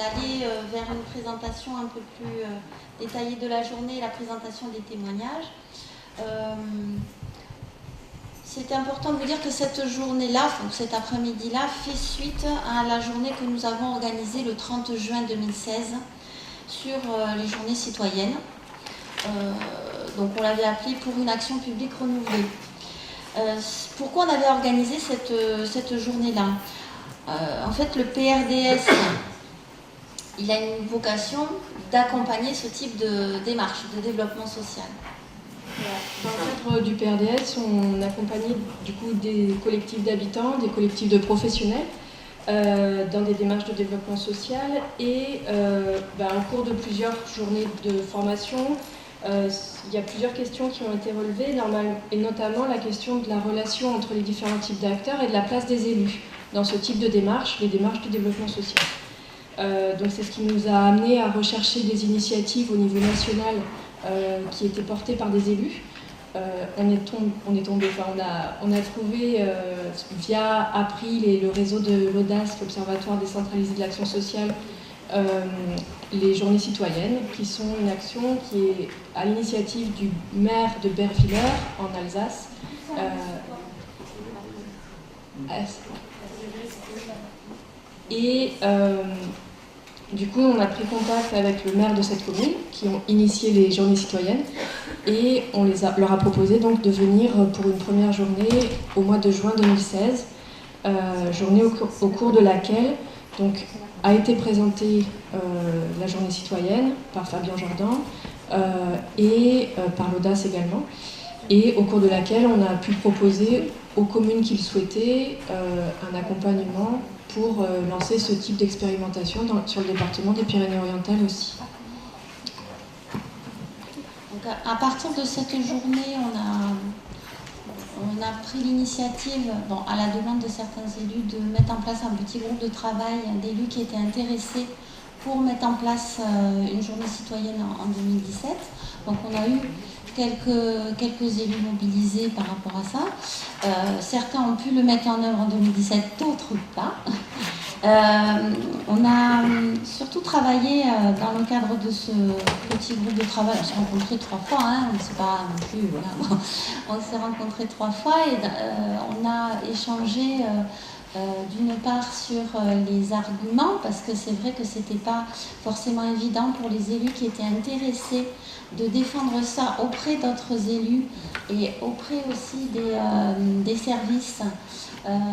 d'aller vers une présentation un peu plus détaillée de la journée et la présentation des témoignages. C'est important de vous dire que cette journée-là, donc cet après-midi-là, fait suite à la journée que nous avons organisée le 30 juin 2016 sur les journées citoyennes. Donc on l'avait appelée pour une action publique renouvelée. Pourquoi on avait organisé cette journée-là? En fait, le PRDS, il a une vocation d'accompagner ce type de démarche de développement social. Dans le cadre du PRDS, on accompagnait du coup des collectifs d'habitants, des collectifs de professionnels dans des démarches de développement social et au cours de plusieurs journées de formation, il y a plusieurs questions qui ont été relevées, et notamment la question de la relation entre les différents types d'acteurs et de la place des élus dans ce type de démarche, les démarches de développement social. Donc c'est ce qui nous a amené à rechercher des initiatives au niveau national qui étaient portées par des élus. On a trouvé via April et le réseau de l'Audace, l'Observatoire décentralisé de l'action sociale, les journées citoyennes, qui sont une action qui est à l'initiative du maire de Bervillers en Alsace. Du coup, on a pris contact avec le maire de cette commune qui ont initié les journées citoyennes et on leur a proposé donc de venir pour une première journée au mois de juin 2016, journée au cours de laquelle donc, a été présentée la journée citoyenne par Fabien Jordan et par l'Audace également, et au cours de laquelle on a pu proposer aux communes qui le souhaitaient un accompagnement pour lancer ce type d'expérimentation sur le département des Pyrénées-Orientales aussi. Donc à partir de cette journée, on a pris l'initiative, à la demande de certains élus, de mettre en place un petit groupe de travail d'élus qui étaient intéressés pour mettre en place une journée citoyenne en 2017. Donc on a eu quelques élus mobilisés par rapport à ça. Certains ont pu le mettre en œuvre en 2017, d'autres pas. On a surtout travaillé dans le cadre de ce petit groupe de travail. On s'est rencontrés 3 fois, c'est pas non plus, voilà. On s'est rencontrés 3 fois et on a échangé d'une part sur les arguments, parce que c'est vrai que c'était pas forcément évident pour les élus qui étaient intéressés de défendre ça auprès d'autres élus et auprès aussi des services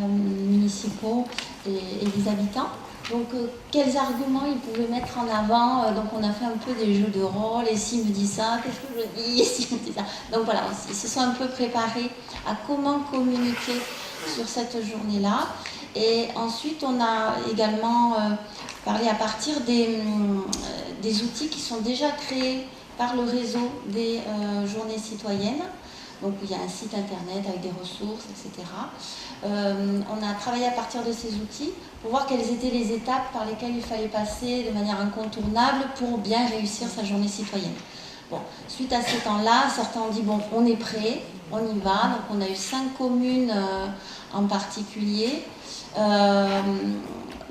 municipaux et des habitants. Donc quels arguments ils pouvaient mettre en avant, donc on a fait un peu des jeux de rôle, et s'il me dit ça, qu'est-ce que je dis, et s'il me dit ça. Donc voilà, ils se sont un peu préparés à comment communiquer sur cette journée-là. Et ensuite on a également parlé à partir des outils qui sont déjà créés par le réseau des journées citoyennes. Donc il y a un site internet avec des ressources, etc. On a travaillé à partir de ces outils pour voir quelles étaient les étapes par lesquelles il fallait passer de manière incontournable pour bien réussir sa journée citoyenne. Bon, suite à ce temps-là, certains ont dit bon, on est prêt, on y va. Donc on a eu 5 communes en particulier.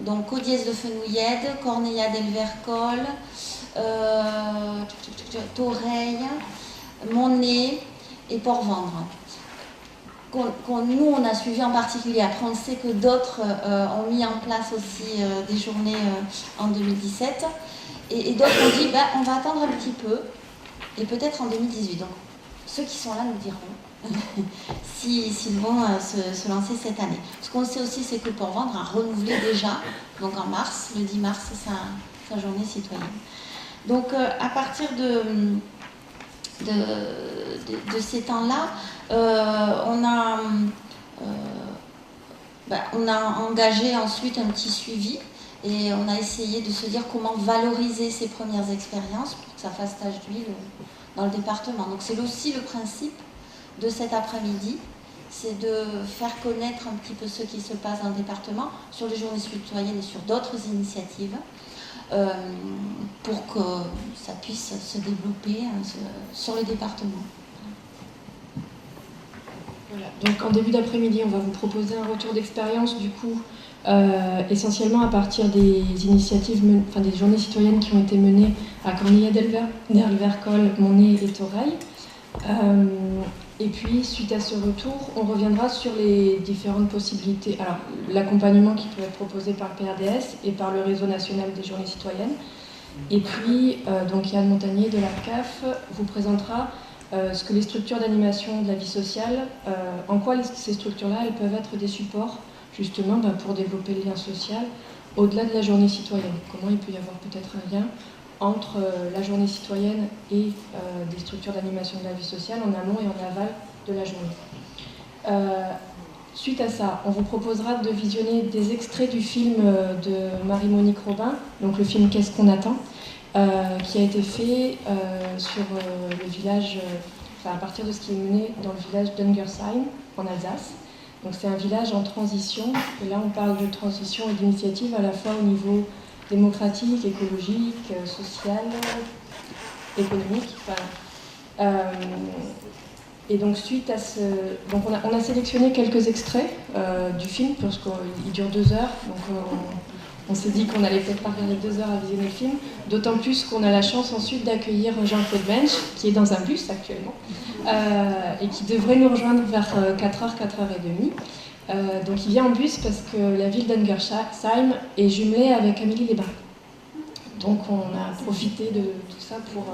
Donc Caudiès de Fenouillède, Corneilla d'Elvercol, Toreil, Monet et Port-Vendre. Nous, on a suivi en particulier. Après, on sait que d'autres ont mis en place aussi des journées en 2017. Et d'autres ont dit, on va attendre un petit peu, et peut-être en 2018. Donc, ceux qui sont là nous diront s'ils vont se lancer cette année. Ce qu'on sait aussi, c'est que Port-Vendre a renouvelé déjà, donc en mars, le 10 mars, sa journée citoyenne. Donc, à partir de ces temps-là, on a engagé ensuite un petit suivi et on a essayé de se dire comment valoriser ces premières expériences pour que ça fasse tache d'huile dans le département. Donc c'est aussi le principe de cet après-midi, c'est de faire connaître un petit peu ce qui se passe dans le département sur les journées citoyennes et sur d'autres initiatives. Pour que ça puisse se développer sur le département. Voilà. Donc en début d'après-midi, on va vous proposer un retour d'expérience du coup essentiellement à partir des initiatives, des journées citoyennes qui ont été menées à Cornilla d'Hervé-Col, Monnet et Toreil. Et puis, suite à ce retour, on reviendra sur les différentes possibilités. Alors, l'accompagnement qui peut être proposé par le PRDS et par le réseau national des journées citoyennes. Et puis, donc Yann Montagnier de l'ARCAF vous présentera ce que les structures d'animation de la vie sociale, en quoi ces structures-là, elles peuvent être des supports, justement, pour développer le lien social au-delà de la journée citoyenne. Comment il peut y avoir peut-être un lien entre la journée citoyenne et des structures d'animation de la vie sociale en amont et en aval de la journée. Suite à ça, on vous proposera de visionner des extraits du film de Marie-Monique Robin, donc le film Qu'est-ce qu'on attend, qui a été fait sur le village, à partir de ce qui est mené dans le village d'Ungersheim, en Alsace. Donc c'est un village en transition, et là on parle de transition et d'initiative à la fois au niveau démocratique, écologique, social, économique. Et donc suite à ce... Donc on a sélectionné quelques extraits du film, parce qu'il dure 2 heures, donc on s'est dit qu'on allait peut-être pas regarder 2 heures à visionner le film, d'autant plus qu'on a la chance ensuite d'accueillir Jean-Claude Mensch, qui est dans un bus actuellement, et qui devrait nous rejoindre vers 4h, 4h30. Donc il vient en bus parce que la ville d'Ungersheim est jumelée avec Amélie-les-Bains. Donc on a profité de tout ça pour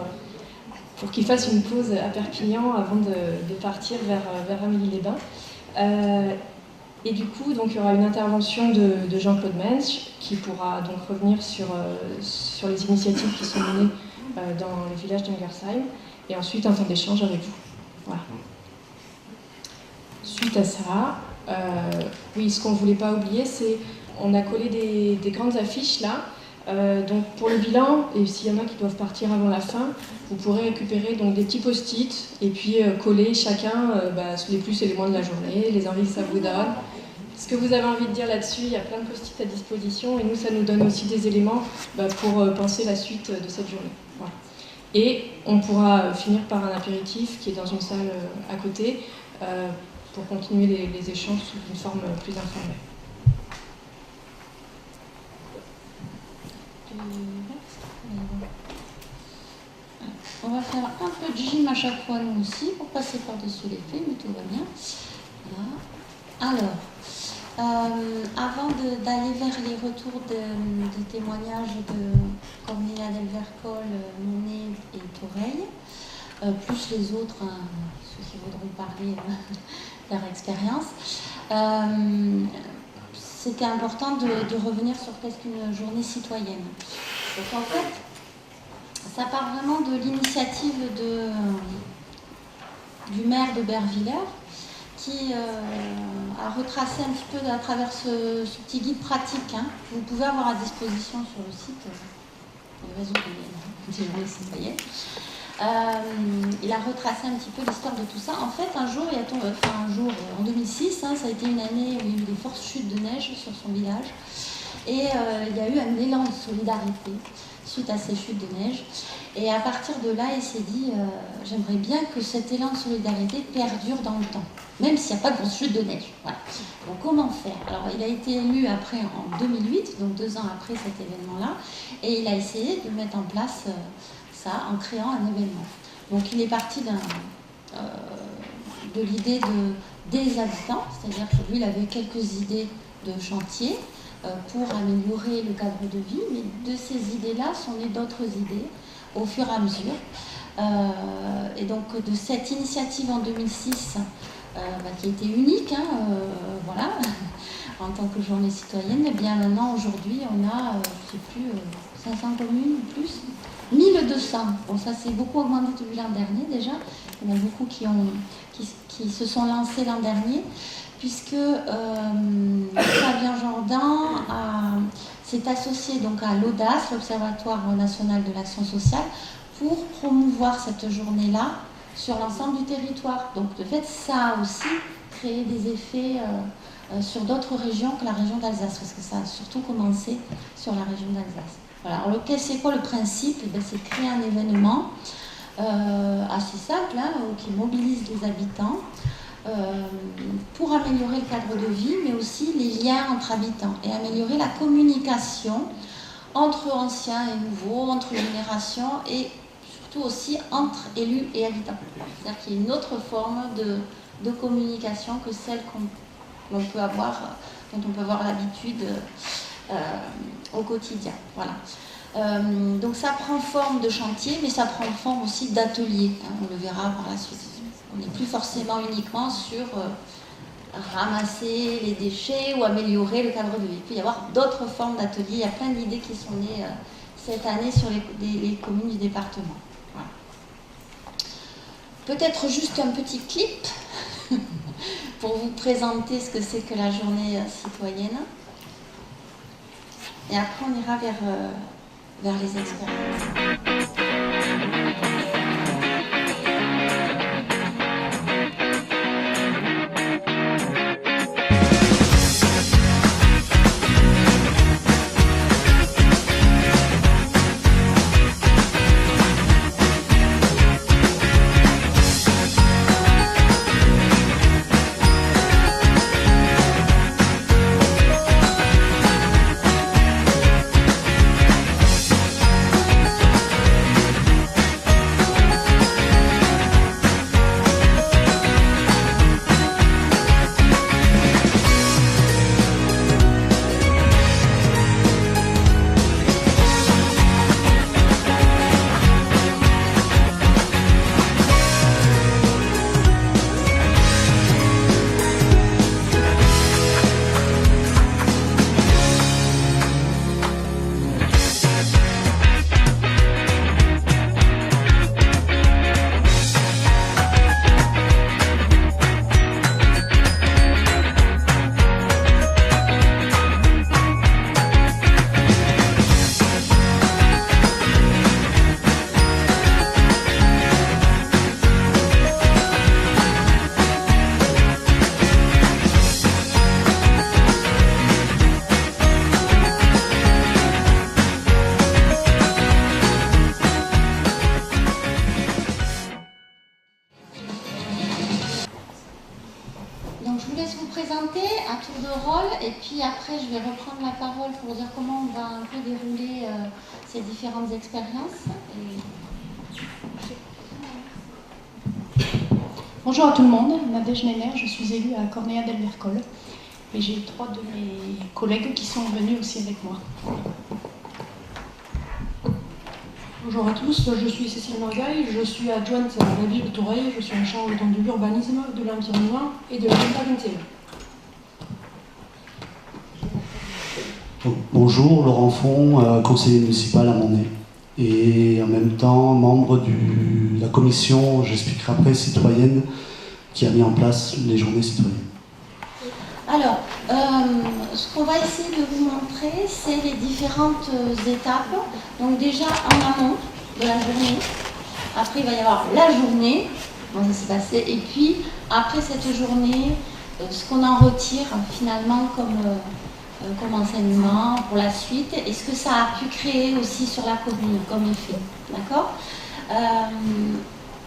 qu'il fasse une pause à Perpignan avant de partir vers Amélie-les-Bains. Et du coup, donc, il y aura une intervention de Jean-Claude Mensch qui pourra donc revenir sur les initiatives qui sont menées dans le village d'Ungersheim, et ensuite un temps d'échange avec vous. Voilà. Suite à ça, oui, ce qu'on ne voulait pas oublier, c'est on a collé des grandes affiches là. Donc pour le bilan, et s'il y en a qui doivent partir avant la fin, vous pourrez récupérer donc des petits post-it et puis coller chacun les plus et les moins de la journée, les envies que ça vous donne. Ce que vous avez envie de dire là-dessus, il y a plein de post-it à disposition, et nous, ça nous donne aussi des éléments pour penser la suite de cette journée. Voilà. Et on pourra finir par un apéritif qui est dans une salle à côté pour continuer les échanges sous une forme plus informelle. On va faire un peu de gym à chaque fois, nous aussi, pour passer par-dessus les faits, mais tout va bien. Voilà. Alors, avant d'aller vers les retours de témoignages de Cornelia d'Hervé-Col, Monnet et Toreil, plus les autres, ceux qui voudront parler de leur expérience, c'était important de revenir sur qu'est-ce qu'une journée citoyenne. Donc en fait, ça part vraiment de l'initiative du maire de Bervillers, qui a retracé un petit peu à travers ce petit guide pratique que vous pouvez avoir à disposition sur le site du réseau des journées citoyennes. Il a retracé un petit peu l'histoire de tout ça. En fait, un jour, en 2006, ça a été une année où il y a eu des fortes chutes de neige sur son village. Et il y a eu un élan de solidarité suite à ces chutes de neige. Et à partir de là, il s'est dit, j'aimerais bien que cet élan de solidarité perdure dans le temps, même s'il n'y a pas de grosse chute de neige. Voilà. Donc comment faire? Alors il a été élu après en 2008, donc 2 ans après cet événement-là, et il a essayé de mettre en place ça en créant un événement. Donc il est parti de l'idée des habitants, c'est-à-dire que lui, il avait quelques idées de chantier pour améliorer le cadre de vie, mais de ces idées-là sont nées d'autres idées au fur et à mesure. Et donc de cette initiative en 2006, qui était unique, voilà, en tant que journée citoyenne, et bien maintenant, aujourd'hui, on a, je ne sais plus, 500 communes ou plus, 1200. Bon, ça s'est beaucoup augmenté depuis l'an dernier déjà. Il y en a beaucoup qui se sont lancés l'an dernier, puisque Fabien Jordan s'est associé donc à l'Audace, l'Observatoire national de l'action sociale, pour promouvoir cette journée-là sur l'ensemble du territoire. Donc de fait, ça a aussi créé des effets sur d'autres régions que la région d'Alsace, parce que ça a surtout commencé sur la région d'Alsace. Voilà. Alors c'est quoi le principe? C'est de créer un événement assez simple, qui mobilise les habitants pour améliorer le cadre de vie, mais aussi les liens entre habitants et améliorer la communication entre anciens et nouveaux, entre générations et surtout aussi entre élus et habitants. C'est-à-dire qu'il y a une autre forme de communication que celle dont on peut avoir l'habitude au quotidien. Voilà. Donc ça prend forme de chantier, mais ça prend forme aussi d'atelier. On le verra par la suite. On n'est plus forcément uniquement sur ramasser les déchets ou améliorer le cadre de vie. Il peut y avoir d'autres formes d'ateliers. Il y a plein d'idées qui sont nées cette année sur les communes du département. Voilà. Peut-être juste un petit clip pour vous présenter ce que c'est que la journée citoyenne. Et après, on ira vers les expériences. Et puis après, je vais reprendre la parole pour dire comment on va un peu dérouler ces différentes expériences. Bonjour à tout le monde, Nadège Nenner, je suis élue à Cornéa del Vercol et j'ai 3 de mes collègues qui sont venus aussi avec moi. Bonjour à tous, je suis Cécile Margaille, je suis adjointe à la ville de Toreil, je suis en charge de l'urbanisme, de l'environnement et de l'habitat 21. Bonjour, Laurent Font, conseiller municipal à Monnet et en même temps membre de la commission, j'expliquerai après, citoyenne qui a mis en place les journées citoyennes. Alors, ce qu'on va essayer de vous montrer, c'est les différentes étapes. Donc déjà en amont de la journée, après il va y avoir la journée, comment ça s'est passé, et puis après cette journée, ce qu'on en retire finalement comme enseignement pour la suite, et ce que ça a pu créer aussi sur la commune comme effet. D'accord ?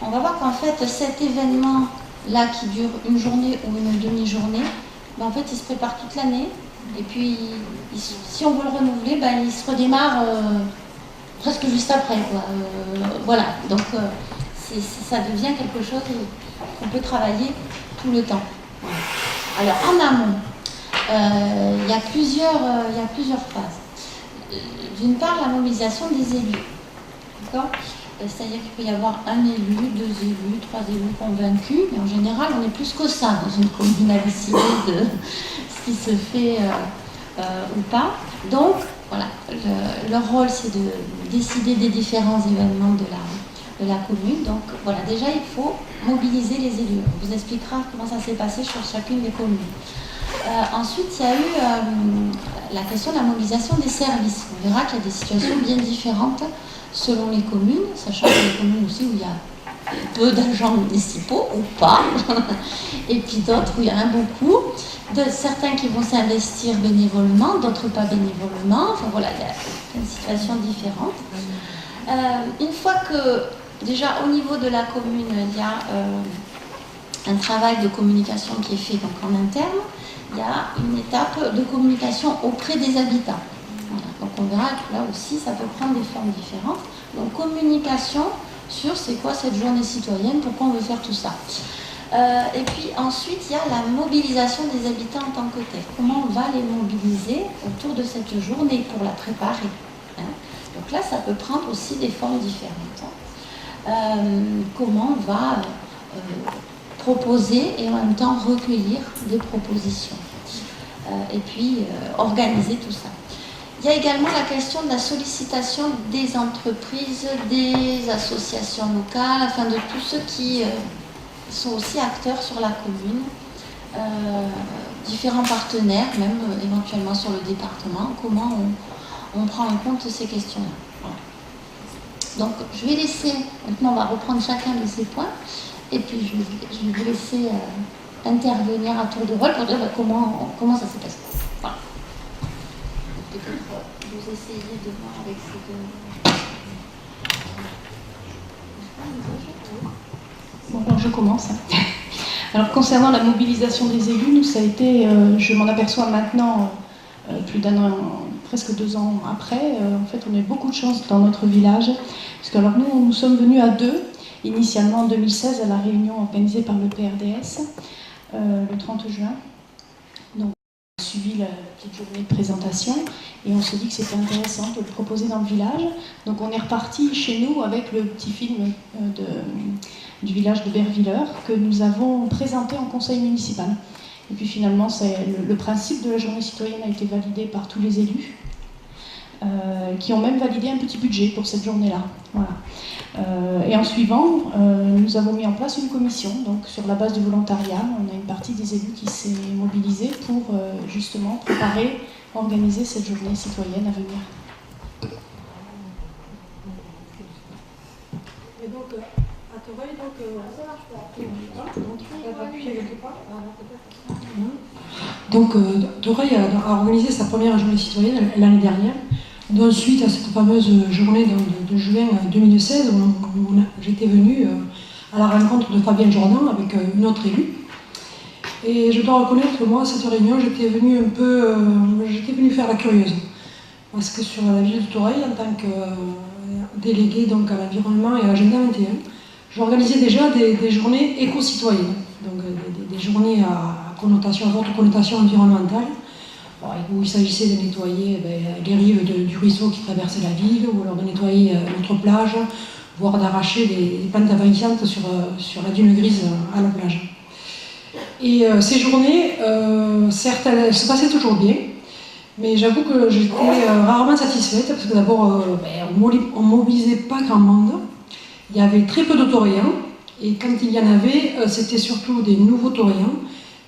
On va voir qu'en fait cet événement-là qui dure une journée ou une demi-journée, ben en fait il se prépare toute l'année, et puis si on veut le renouveler, ben il se redémarre presque juste après. Voilà, donc ça devient quelque chose qu'on peut travailler tout le temps. Voilà. Alors en amont, il y a plusieurs phases. D'une part, la mobilisation des élus. D'accord ? C'est-à-dire qu'il peut y avoir un élu, 2 élus, 3 élus convaincus, mais en général, on est plus que ça dans une commune à décider de ce qui se fait ou pas. Donc, voilà, leur rôle, c'est de décider des différents événements de la commune. Donc, voilà, déjà, il faut mobiliser les élus. On vous expliquera comment ça s'est passé sur chacune des communes. Ensuite, il y a eu la question de la mobilisation des services. On verra qu'il y a des situations bien différentes selon les communes, sachant qu'il y a des communes aussi où il y a peu d'agents municipaux ou pas, et puis d'autres où il y en a beaucoup, certains qui vont s'investir bénévolement, d'autres pas bénévolement. Enfin voilà, il y a une situation différente. Une fois que, déjà au niveau de la commune, il y a un travail de communication qui est fait donc en interne, il y a une étape de communication auprès des habitants. Voilà. Donc on verra que là aussi ça peut prendre des formes différentes. Donc communication sur c'est quoi cette journée citoyenne, pourquoi on veut faire tout ça. Et puis ensuite il y a la mobilisation des habitants en tant que tels. Comment on va les mobiliser autour de cette journée pour la préparer. Hein. Donc là ça peut prendre aussi des formes différentes. Comment on va proposer et en même temps recueillir des propositions. Et puis organiser tout ça. Il y a également la question de la sollicitation des entreprises, des associations locales, enfin de tous ceux qui sont aussi acteurs sur la commune, différents partenaires, même éventuellement sur le département, comment on prend en compte ces questions-là. Voilà. Donc je vais laisser, maintenant on va reprendre chacun de ces points, et puis je vais vous laisser intervenir à tour de rôle pour dire comment ça s'est passé. Voilà. Peut-être vous essayez de voir avec ces deux... Bon, alors je commence. Alors concernant la mobilisation des élus, nous ça a été, je m'en aperçois maintenant, plus d'un an, presque 2 ans après, en fait on a eu beaucoup de chance dans notre village, parce que alors nous sommes venus à 2, initialement en 2016 à la réunion organisée par le PRDS, le 30 juin. Donc on a suivi la petite journée de présentation et on se dit que c'était intéressant de le proposer dans le village. Donc on est reparti chez nous avec le petit film du village de Bervillers que nous avons présenté en conseil municipal. Et puis finalement, le principe de la journée citoyenne a été validé par tous les élus, qui ont même validé un petit budget pour cette journée-là. Voilà. Et en suivant, nous avons mis en place une commission, donc sur la base du volontariat. On a une partie des élus qui s'est mobilisée pour justement préparer, organiser cette journée citoyenne à venir. Et donc, à Toreuil, Toreuil a organisé sa première journée citoyenne l'année dernière, dont suite à cette fameuse journée de juin 2016 où j'étais venue à la rencontre de Fabienne Jordan avec une autre élue. Et je dois reconnaître que moi, à cette réunion, j'étais venue faire la curieuse. Parce que sur la ville de Toreuil, en tant que déléguée donc, à l'environnement et à l'agenda 21, j'organisais déjà des journées éco-citoyennes, donc des journées à forte connotation environnementale, où il s'agissait de nettoyer les rives du ruisseau qui traversait la ville, ou alors de nettoyer notre plage, voire d'arracher des plantes envahissantes sur la dune grise à la plage. Et ces journées, certes, elles se passaient toujours bien, mais j'avoue que j'étais rarement satisfaite, parce que d'abord, on ne mobilisait pas grand monde. Il y avait très peu de Toréens, et quand il y en avait, c'était surtout des nouveaux Toréens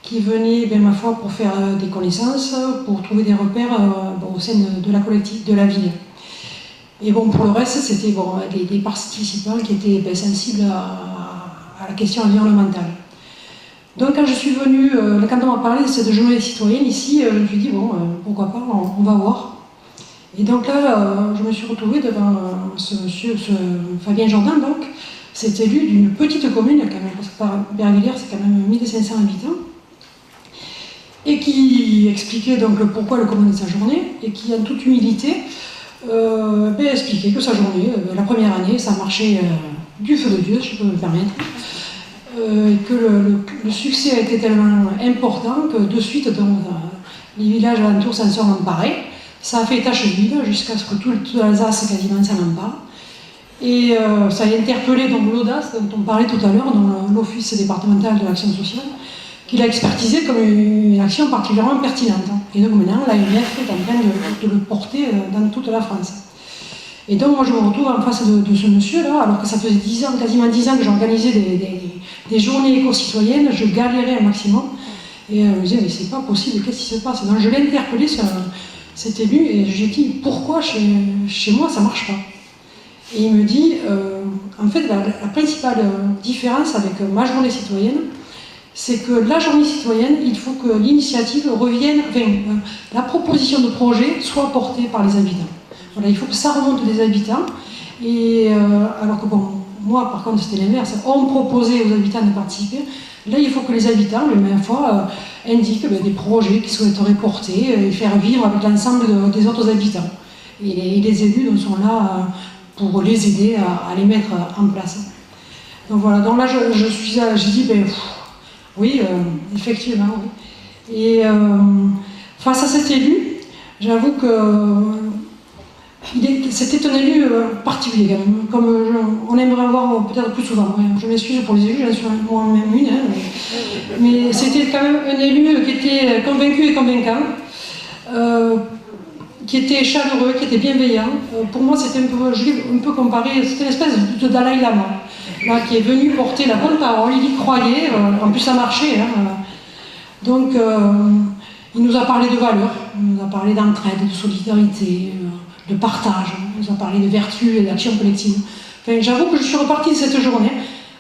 qui venaient, ma foi, pour faire des connaissances, pour trouver des repères au sein de la collective de la ville. Et bon, pour le reste, c'était des participants qui étaient sensibles à la question environnementale. Donc quand je suis venue, quand on m'a parlé de cette journée citoyenne ici, je me suis dit, pourquoi pas, on va voir. Et donc là, je me suis retrouvée devant ce Fabien Jordan, donc, cet élu d'une petite commune, quand même, parce que Bervillers, c'est quand même 1500 habitants, et qui expliquait donc le pourquoi, le comment de sa journée, et qui, en toute humilité, expliquait que sa journée, la première année, ça marchait du feu de Dieu, si je peux me permettre, que le succès a été tellement important que de suite, les villages alentours s'en sont emparés. Ça a fait tache d'huile jusqu'à ce que tout l'Alsace quasiment s'en empare. Et ça a interpellé donc l'audace dont on parlait tout à l'heure dans l'Office départemental de l'action sociale, qui l'a expertisé comme une action particulièrement pertinente. Et donc maintenant, l'AMF est en train de le porter dans toute la France. Et donc moi je me retrouve en face de ce monsieur-là, alors que ça faisait quasiment 10 ans que j'organisais des journées éco-citoyennes, je galérais un maximum. Et je me disais, mais c'est pas possible, qu'est-ce qui se passe? Donc je l'ai interpellé sur cet élu et j'ai dit, pourquoi chez moi ça marche pas? Et il me dit, en fait la principale différence avec ma journée citoyenne, c'est que la journée citoyenne, il faut que l'initiative revienne, la proposition de projet soit portée par les habitants. Voilà, il faut que ça remonte des habitants. Et alors que moi par contre c'était l'inverse, on proposait aux habitants de participer. Là, il faut que les habitants, la même fois, indiquent des projets qu'ils souhaiteraient porter et faire vivre avec l'ensemble des autres habitants. Et les élus donc, sont là pour les aider à les mettre en place. Donc voilà, donc là, j'ai dit, oui, effectivement, oui. Et face à cet élu, j'avoue que c'était un élu particulier quand même, comme on aimerait avoir peut-être plus souvent. Je m'excuse pour les élus, j'en suis moi-même une, mais c'était quand même un élu qui était convaincu et convaincant, qui était chaleureux, qui était bienveillant. Pour moi, c'était je l'ai un peu comparé, c'était une espèce de Dalai Lama, là, qui est venu porter la bonne parole, il y croyait, en plus ça marchait. Donc, il nous a parlé de valeurs, il nous a parlé d'entraide, de solidarité, de partage, il nous a parlé de vertu et d'action collective. Enfin, j'avoue que je suis repartie de cette journée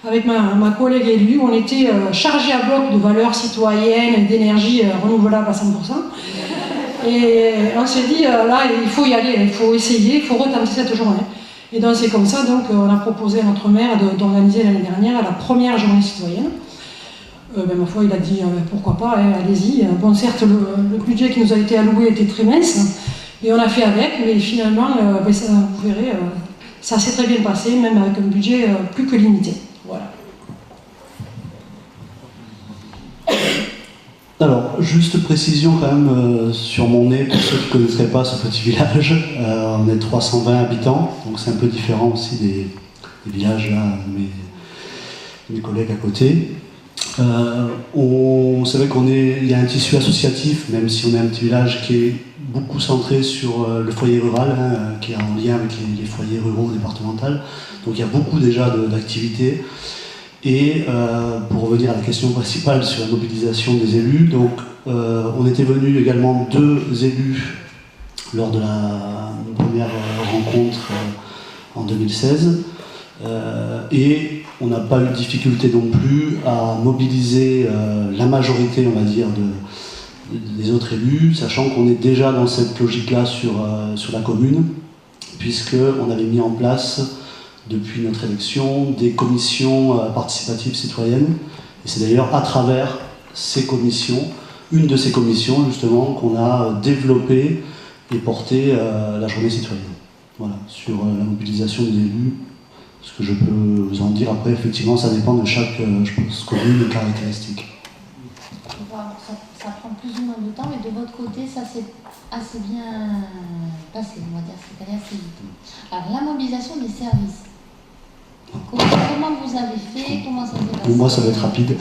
avec ma collègue élue, on était chargés à bloc de valeurs citoyennes et d'énergie renouvelable à 100%. Et on s'est dit, là, il faut y aller, il faut essayer, il faut retenter cette journée. Et donc c'est comme ça, donc, on a proposé à notre maire d'organiser l'année dernière la première journée citoyenne. Ma foi, il a dit, pourquoi pas, allez-y. Bon, certes, le budget qui nous a été alloué était très mince, et on a fait avec, mais finalement, ça, vous verrez, ça s'est très bien passé, même avec un budget plus que limité. Voilà. Alors, juste précision quand même sur Montnay, pour ceux qui ne connaîtraient pas ce petit village, on est 320 habitants, donc c'est un peu différent aussi des villages là, mes collègues à côté. C'est vrai qu'il y a un tissu associatif, même si on est un petit village qui est beaucoup centré sur le foyer rural, qui est en lien avec les foyers ruraux départementaux. Donc il y a beaucoup déjà d'activités. Et pour revenir à la question principale sur la mobilisation des élus, donc on était venus également 2 élus lors de la première rencontre en 2016. Et on n'a pas eu de difficulté non plus à mobiliser la majorité, on va dire, des autres élus, sachant qu'on est déjà dans cette logique-là sur la commune, puisqu'on avait mis en place, depuis notre élection, des commissions participatives citoyennes. Et c'est d'ailleurs à travers ces commissions, une de ces commissions justement, qu'on a développé et porté la journée citoyenne. Voilà, sur la mobilisation des élus. Ce que je peux vous en dire après, effectivement, ça dépend de chaque commune et caractéristiques. Ça prend plus ou moins de temps, mais de votre côté, ça s'est assez bien passé, on va dire, c'est allé assez vite. Alors, la mobilisation des services. Comment vous avez fait? Comment ça s'est passé? Moi, ça va être rapide.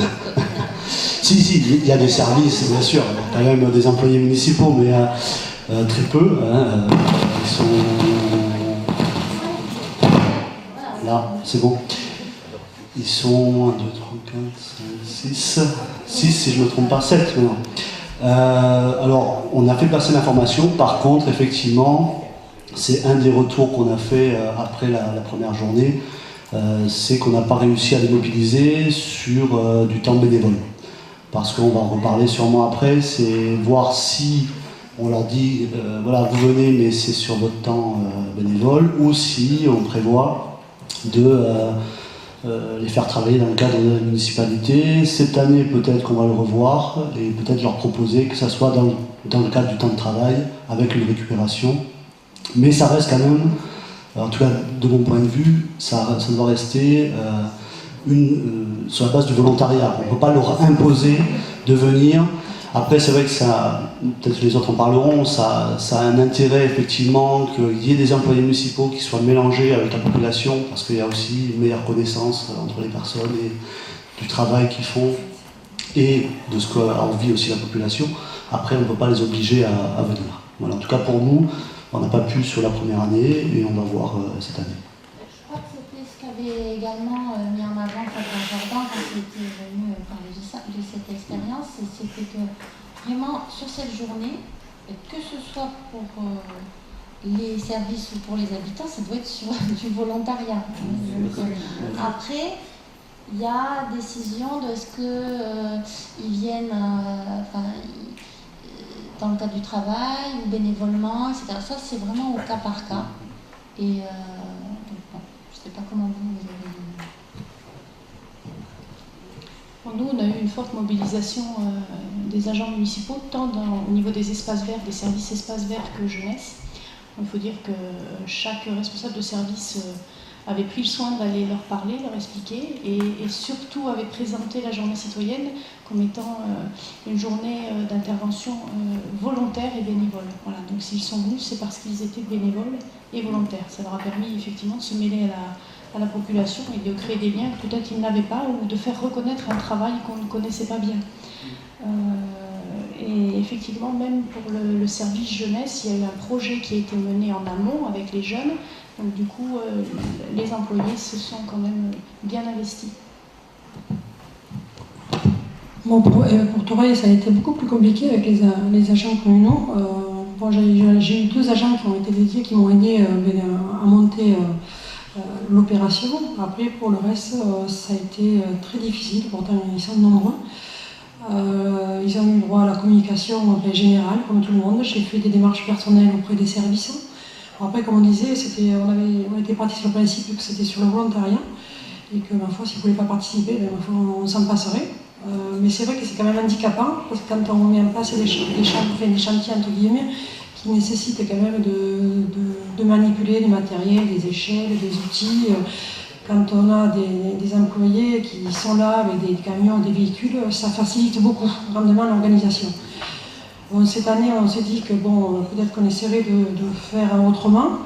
Si, il y a des services, bien sûr. Il y a quand même des employés municipaux, mais très peu. Ils sont... Là, c'est bon. Ils sont 1, 2, 3, 4, 5, 6. 6, si je ne me trompe pas, 7 maintenant. Alors, on a fait passer l'information. Par contre, effectivement, c'est un des retours qu'on a fait après la première journée. C'est qu'on n'a pas réussi à les mobiliser sur du temps bénévole. Parce qu'on va en reparler sûrement après, c'est voir si on leur dit, voilà, vous venez, mais c'est sur votre temps bénévole, ou si on prévoit de les faire travailler dans le cadre de la municipalité. Cette année, peut-être qu'on va le revoir, et peut-être leur proposer que ça soit dans le cadre du temps de travail, avec une récupération. Mais ça reste quand même, en tout cas de mon point de vue, ça doit rester sur la base du volontariat. On ne peut pas leur imposer de venir. Après, c'est vrai que ça, peut-être que les autres en parleront, ça a un intérêt effectivement qu'il y ait des employés municipaux qui soient mélangés avec la population, parce qu'il y a aussi une meilleure connaissance entre les personnes et du travail qu'ils font et de ce qu'a envie aussi la population. Après, on ne peut pas les obliger à venir. Voilà, en tout cas pour nous, on n'a pas pu sur la première année et on va voir cette année. Je crois que c'était ce qu'avait également mis en avant Fabien Jordan quand il était venu parler de cette expérience, c'était que vraiment sur cette journée, que ce soit pour les services ou pour les habitants, ça doit être sur du volontariat. Après, il y a décision de ce qu'ils viennent dans le cadre du travail ou bénévolement, etc. Ça, c'est vraiment au cas par cas. Et donc, bon, je ne sais pas comment vous avez... nous, on a eu une forte mobilisation des agents municipaux, tant au niveau des espaces verts, des services espaces verts que jeunesse. Il faut dire que chaque responsable de service avait pris le soin d'aller leur parler, leur expliquer, et surtout avait présenté la journée citoyenne comme étant une journée d'intervention volontaire et bénévole. Voilà. Donc s'ils sont venus, c'est parce qu'ils étaient bénévoles et volontaires. Ça leur a permis effectivement de se mêler à la population et de créer des liens que peut-être ils n'avaient pas, ou de faire reconnaître un travail qu'on ne connaissait pas bien. Et effectivement, même pour le service jeunesse, il y a eu un projet qui a été mené en amont avec les jeunes. Donc du coup, les employés se sont quand même bien investis. Bon, pour Toreil, ça a été beaucoup plus compliqué avec les agents communaux. Bon, j'ai eu 2 agents qui ont été dédiés, qui m'ont aidé à monter l'opération. Après, pour le reste, ça a été très difficile. Pourtant, ils sont nombreux. Ils ont eu droit à la communication générale, comme tout le monde. J'ai fait des démarches personnelles auprès des services. Après, comme on disait, on était parti sur le principe que c'était sur le volontariat et que, ma foi, s'ils ne voulaient pas participer, on s'en passerait. Mais c'est vrai que c'est quand même handicapant, parce que quand on met en place des chantiers, entre guillemets, qui nécessitent quand même de manipuler du matériel, des échelles, des outils. Quand on a des employés qui sont là avec des camions, des véhicules, ça facilite beaucoup grandement l'organisation. Bon, cette année, on s'est dit que bon, peut-être qu'on essaierait de faire autrement.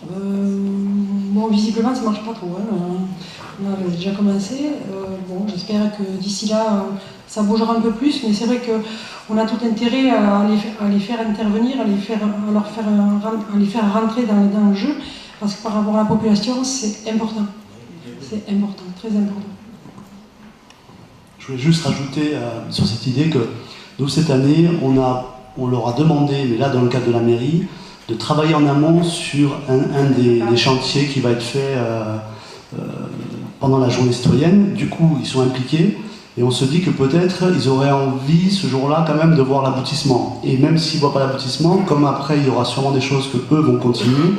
Bon, visiblement, ça ne marche pas trop. On a déjà commencé. Bon, j'espère que d'ici là, ça bougera un peu plus. Mais c'est vrai qu'on a tout intérêt à les faire intervenir, à les faire rentrer dans le jeu. Parce que par rapport à la population, c'est important. C'est important, très important. Je voulais juste rajouter sur cette idée que nous, cette année, on leur a demandé, mais là dans le cadre de la mairie, de travailler en amont sur un des chantiers qui va être fait pendant la journée citoyenne. Du coup, ils sont impliqués et on se dit que peut-être ils auraient envie ce jour-là quand même de voir l'aboutissement. Et même s'ils ne voient pas l'aboutissement, comme après il y aura sûrement des choses que eux vont continuer.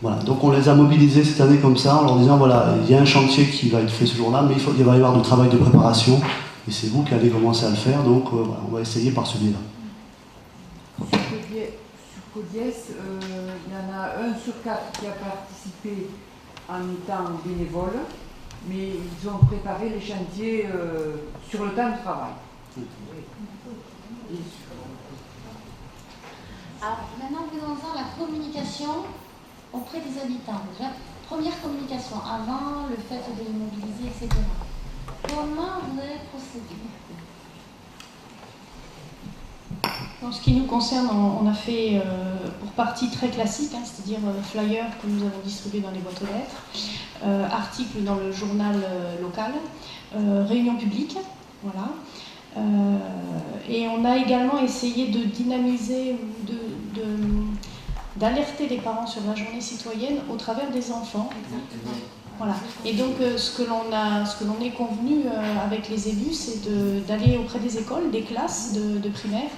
Voilà, donc on les a mobilisés cette année comme ça, en leur disant voilà, il y a un chantier qui va être fait ce jour-là, mais il va y avoir du travail de préparation, et c'est vous qui allez commencer à le faire, donc voilà, on va essayer par ce biais-là. Sur Codiès, il y en a 1 sur 4 qui a participé en étant bénévole, mais ils ont préparé les chantiers sur le temps de travail. Alors maintenant, venons-en à la communication auprès des habitants. Déjà, première communication, avant le fait de les mobiliser, etc. Comment vous avez procédé? En ce qui nous concerne, on a fait pour partie très classique, c'est-à-dire flyers que nous avons distribués dans les boîtes aux lettres, articles dans le journal local, réunions publiques, voilà. Et on a également essayé de dynamiser ou d'alerter les parents sur la journée citoyenne au travers des enfants. Voilà. Et donc ce que l'on est convenu avec les élus, c'est d'aller auprès des écoles, des classes de primaire.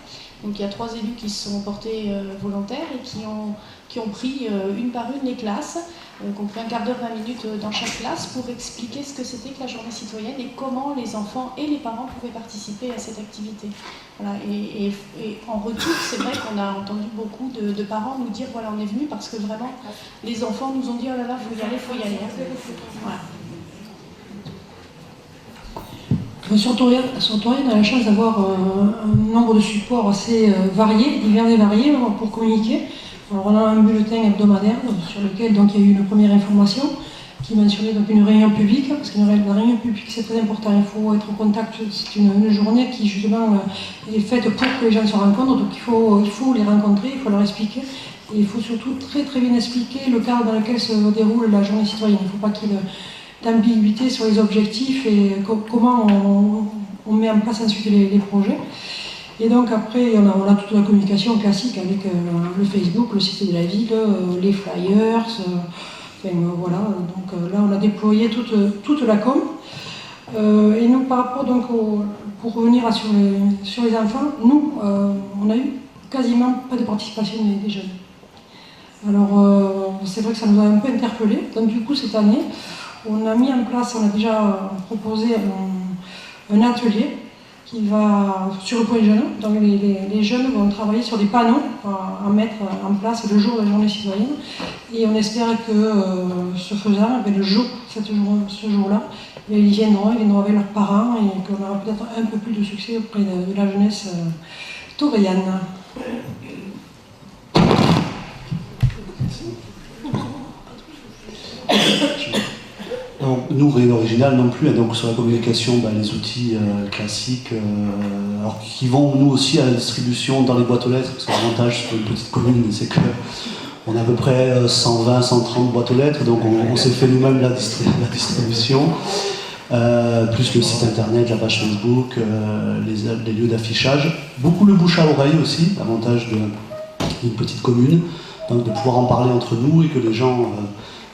Donc il y a 3 élus qui se sont portés volontaires et qui ont pris une par une les classes, qui ont pris un quart d'heure, 20 minutes dans chaque classe pour expliquer ce que c'était que la journée citoyenne et comment les enfants et les parents pouvaient participer à cette activité. Voilà. Et en retour, c'est vrai qu'on a entendu beaucoup de parents nous dire voilà, on est venus parce que vraiment les enfants nous ont dit oh là là, faut y aller. Voilà. Sur Toreil, on a la chance d'avoir un nombre de supports assez variés, divers et variés pour communiquer. Alors, on a un bulletin hebdomadaire sur lequel donc, il y a eu une première information qui mentionnait donc, une réunion publique, parce que la réunion publique c'est très important, il faut être en contact, c'est une journée qui justement est faite pour que les gens se rencontrent, donc il faut les rencontrer, il faut leur expliquer, et il faut surtout très très bien expliquer le cadre dans lequel se déroule la journée citoyenne. Il ne faut pas qu'il y ait d'ambiguïté sur les objectifs et comment on met en place ensuite les projets. Et donc après, on a toute la communication classique avec le Facebook, le site de la ville, les flyers, voilà. Donc là, on a déployé toute la com. Et nous, par rapport donc pour revenir sur les enfants, nous, on a eu quasiment pas de participation des jeunes. Alors c'est vrai que ça nous a un peu interpellés. Donc du coup, cette année, on a mis en place, on a déjà proposé un atelier qui va sur le point jeune. Donc les jeunes vont travailler sur des panneaux à mettre en place le jour de la journée citoyenne. Et on espère que ce faisant, ce jour-là, ils viendront avec leurs parents et qu'on aura peut-être un peu plus de succès auprès de la jeunesse tourienne. Donc, nous, rien d'original non plus, donc sur la communication, les outils classiques, alors qui vont nous aussi à la distribution dans les boîtes aux lettres, parce que l'avantage sur une petite commune, c'est qu'on a à peu près 120, 130 boîtes aux lettres, donc on s'est fait nous-mêmes la distribution, plus le site internet, la page Facebook, les lieux d'affichage, beaucoup le bouche à oreille aussi, l'avantage d'une petite commune, donc de pouvoir en parler entre nous et que les gens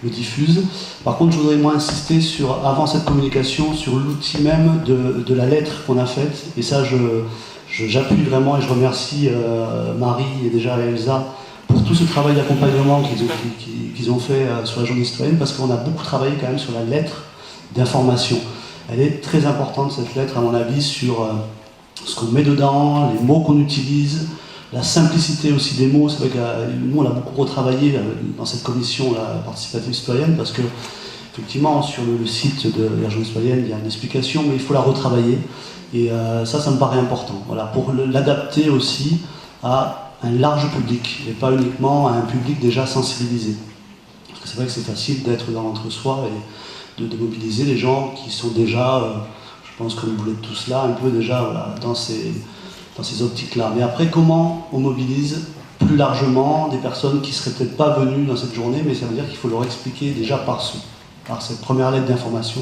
le diffuse. Par contre, je voudrais moi insister sur, avant cette communication, sur l'outil même de la lettre qu'on a faite. Et ça, j'appuie vraiment et je remercie Marie et déjà Elsa pour tout ce travail d'accompagnement qu'ils ont fait sur la journée citoyenne, parce qu'on a beaucoup travaillé quand même sur la lettre d'information. Elle est très importante, cette lettre, à mon avis, sur ce qu'on met dedans, les mots qu'on utilise, la simplicité aussi des mots. C'est vrai que nous, on a beaucoup retravaillé dans cette commission participative citoyenne, parce que, effectivement, sur le site de la journée citoyenne, il y a une explication, mais il faut la retravailler. Et ça me paraît important. Voilà, pour l'adapter aussi à un large public, et pas uniquement à un public déjà sensibilisé. Parce que c'est vrai que c'est facile d'être dans l'entre-soi et de mobiliser les gens qui sont déjà, je pense comme vous l'êtes tous là, un peu déjà dans ces optiques-là. Mais après, comment on mobilise plus largement des personnes qui ne seraient peut-être pas venues dans cette journée, mais ça veut dire qu'il faut leur expliquer déjà par cette première lettre d'information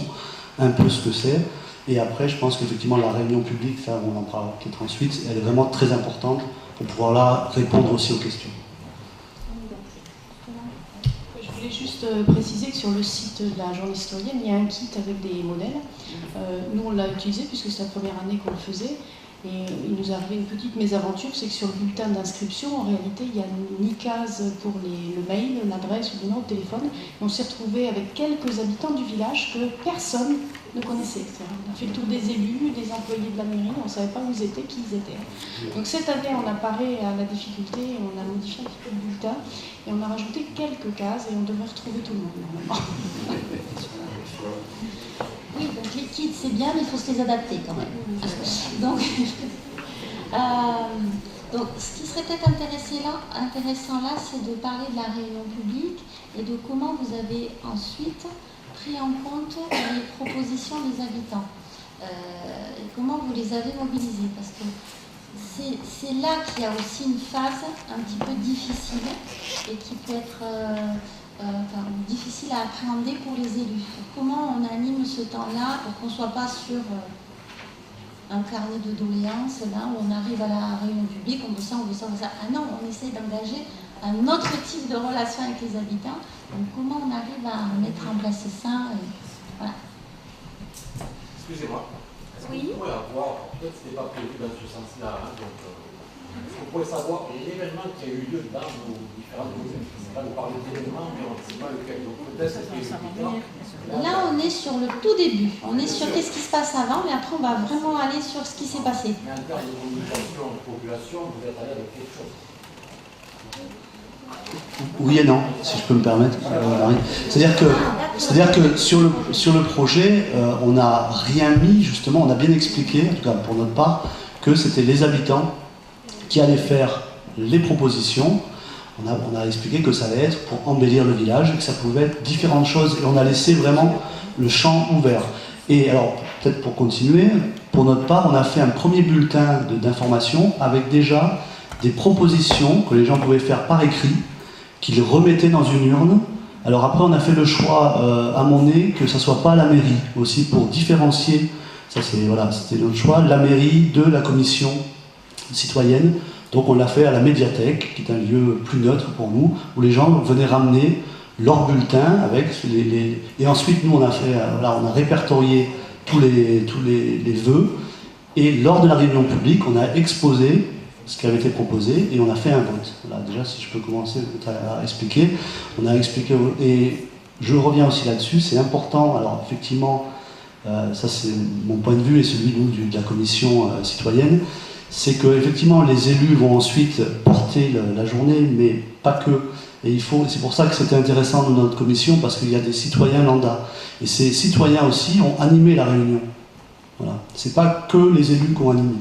un peu ce que c'est. Et après, je pense qu'effectivement, la réunion publique, ça, on en parlera peut-être ensuite, elle est vraiment très importante pour pouvoir là répondre aussi aux questions. Je voulais juste préciser que sur le site de la journée citoyenne, il y a un kit avec des modèles. Nous, on l'a utilisé puisque c'est la première année qu'on le faisait. Et il nous est arrivé une petite mésaventure, c'est que sur le bulletin d'inscription, en réalité, il n'y a ni case pour le mail, l'adresse ou le numéro de téléphone. Et on s'est retrouvé avec quelques habitants du village que personne ne connaissait. On a fait le tour des élus, des employés de la mairie, on ne savait pas où ils étaient, qui ils étaient. Donc cette année, on a paré à la difficulté, on a modifié un petit peu le bulletin et on a rajouté quelques cases et on devrait retrouver tout le monde normalement. Oui, donc les kits c'est bien, mais il faut se les adapter quand même. Donc, ce qui serait peut-être intéressant là, c'est de parler de la réunion publique et de comment vous avez ensuite pris en compte les propositions des habitants. Et comment vous les avez mobilisées. Parce que c'est là qu'il y a aussi une phase un petit peu difficile et qui peut être difficile à appréhender pour les élus. Comment on anime ce temps-là pour qu'on ne soit pas sur un carnet de doléances, là où on arrive à la réunion publique, on veut ça, on veut ça, on veut ça. Ah non, on essaie d'engager un autre type de relation avec les habitants. Donc comment on arrive à mettre en place ça voilà. Excusez-moi. Est-ce Oui. qu'on pourrait avoir, peut-être que ce n'était pas prévu dans ce sens-là, est-ce qu'on pourrait savoir l'événement qui a eu lieu dans nos différentes communes? Là, vous parlez d'événements, mais on ne sait pas lequel. Donc peut-être que là, on est sur le tout début. On est sur qu'est-ce qui se passe avant, mais après, on va vraiment aller sur ce qui s'est passé. Mais en termes de communication de population, vous êtes allé avec quelque chose? Oui et non, si je peux me permettre, Marie. C'est-à-dire que sur le projet, on n'a rien mis, justement, on a bien expliqué, en tout cas pour notre part, que c'était les habitants qui allaient faire les propositions. On a expliqué que ça allait être pour embellir le village et que ça pouvait être différentes choses. Et on a laissé vraiment le champ ouvert. Et alors, peut-être pour continuer, pour notre part, on a fait un premier bulletin d'information avec déjà des propositions que les gens pouvaient faire par écrit, qu'ils remettaient dans une urne. Alors après, on a fait le choix à mon nez que ça ne soit pas la mairie, aussi pour différencier, ça c'était notre choix, la mairie de la commission citoyenne. Donc on l'a fait à la médiathèque, qui est un lieu plus neutre pour nous, où les gens venaient ramener leur bulletin avec les... Et ensuite, nous, on a répertorié tous les vœux, et lors de la réunion publique, on a exposé ce qui avait été proposé, et on a fait un vote. Voilà, déjà, si je peux commencer à expliquer, on a expliqué, et je reviens aussi là-dessus, c'est important, alors effectivement, ça c'est mon point de vue et celui de la commission citoyenne, c'est qu'effectivement les élus vont ensuite porter la journée, mais pas que. Et c'est pour ça que c'était intéressant dans notre commission, parce qu'il y a des citoyens lambda. Et ces citoyens aussi ont animé la réunion. Voilà. C'est pas que les élus qui ont animé.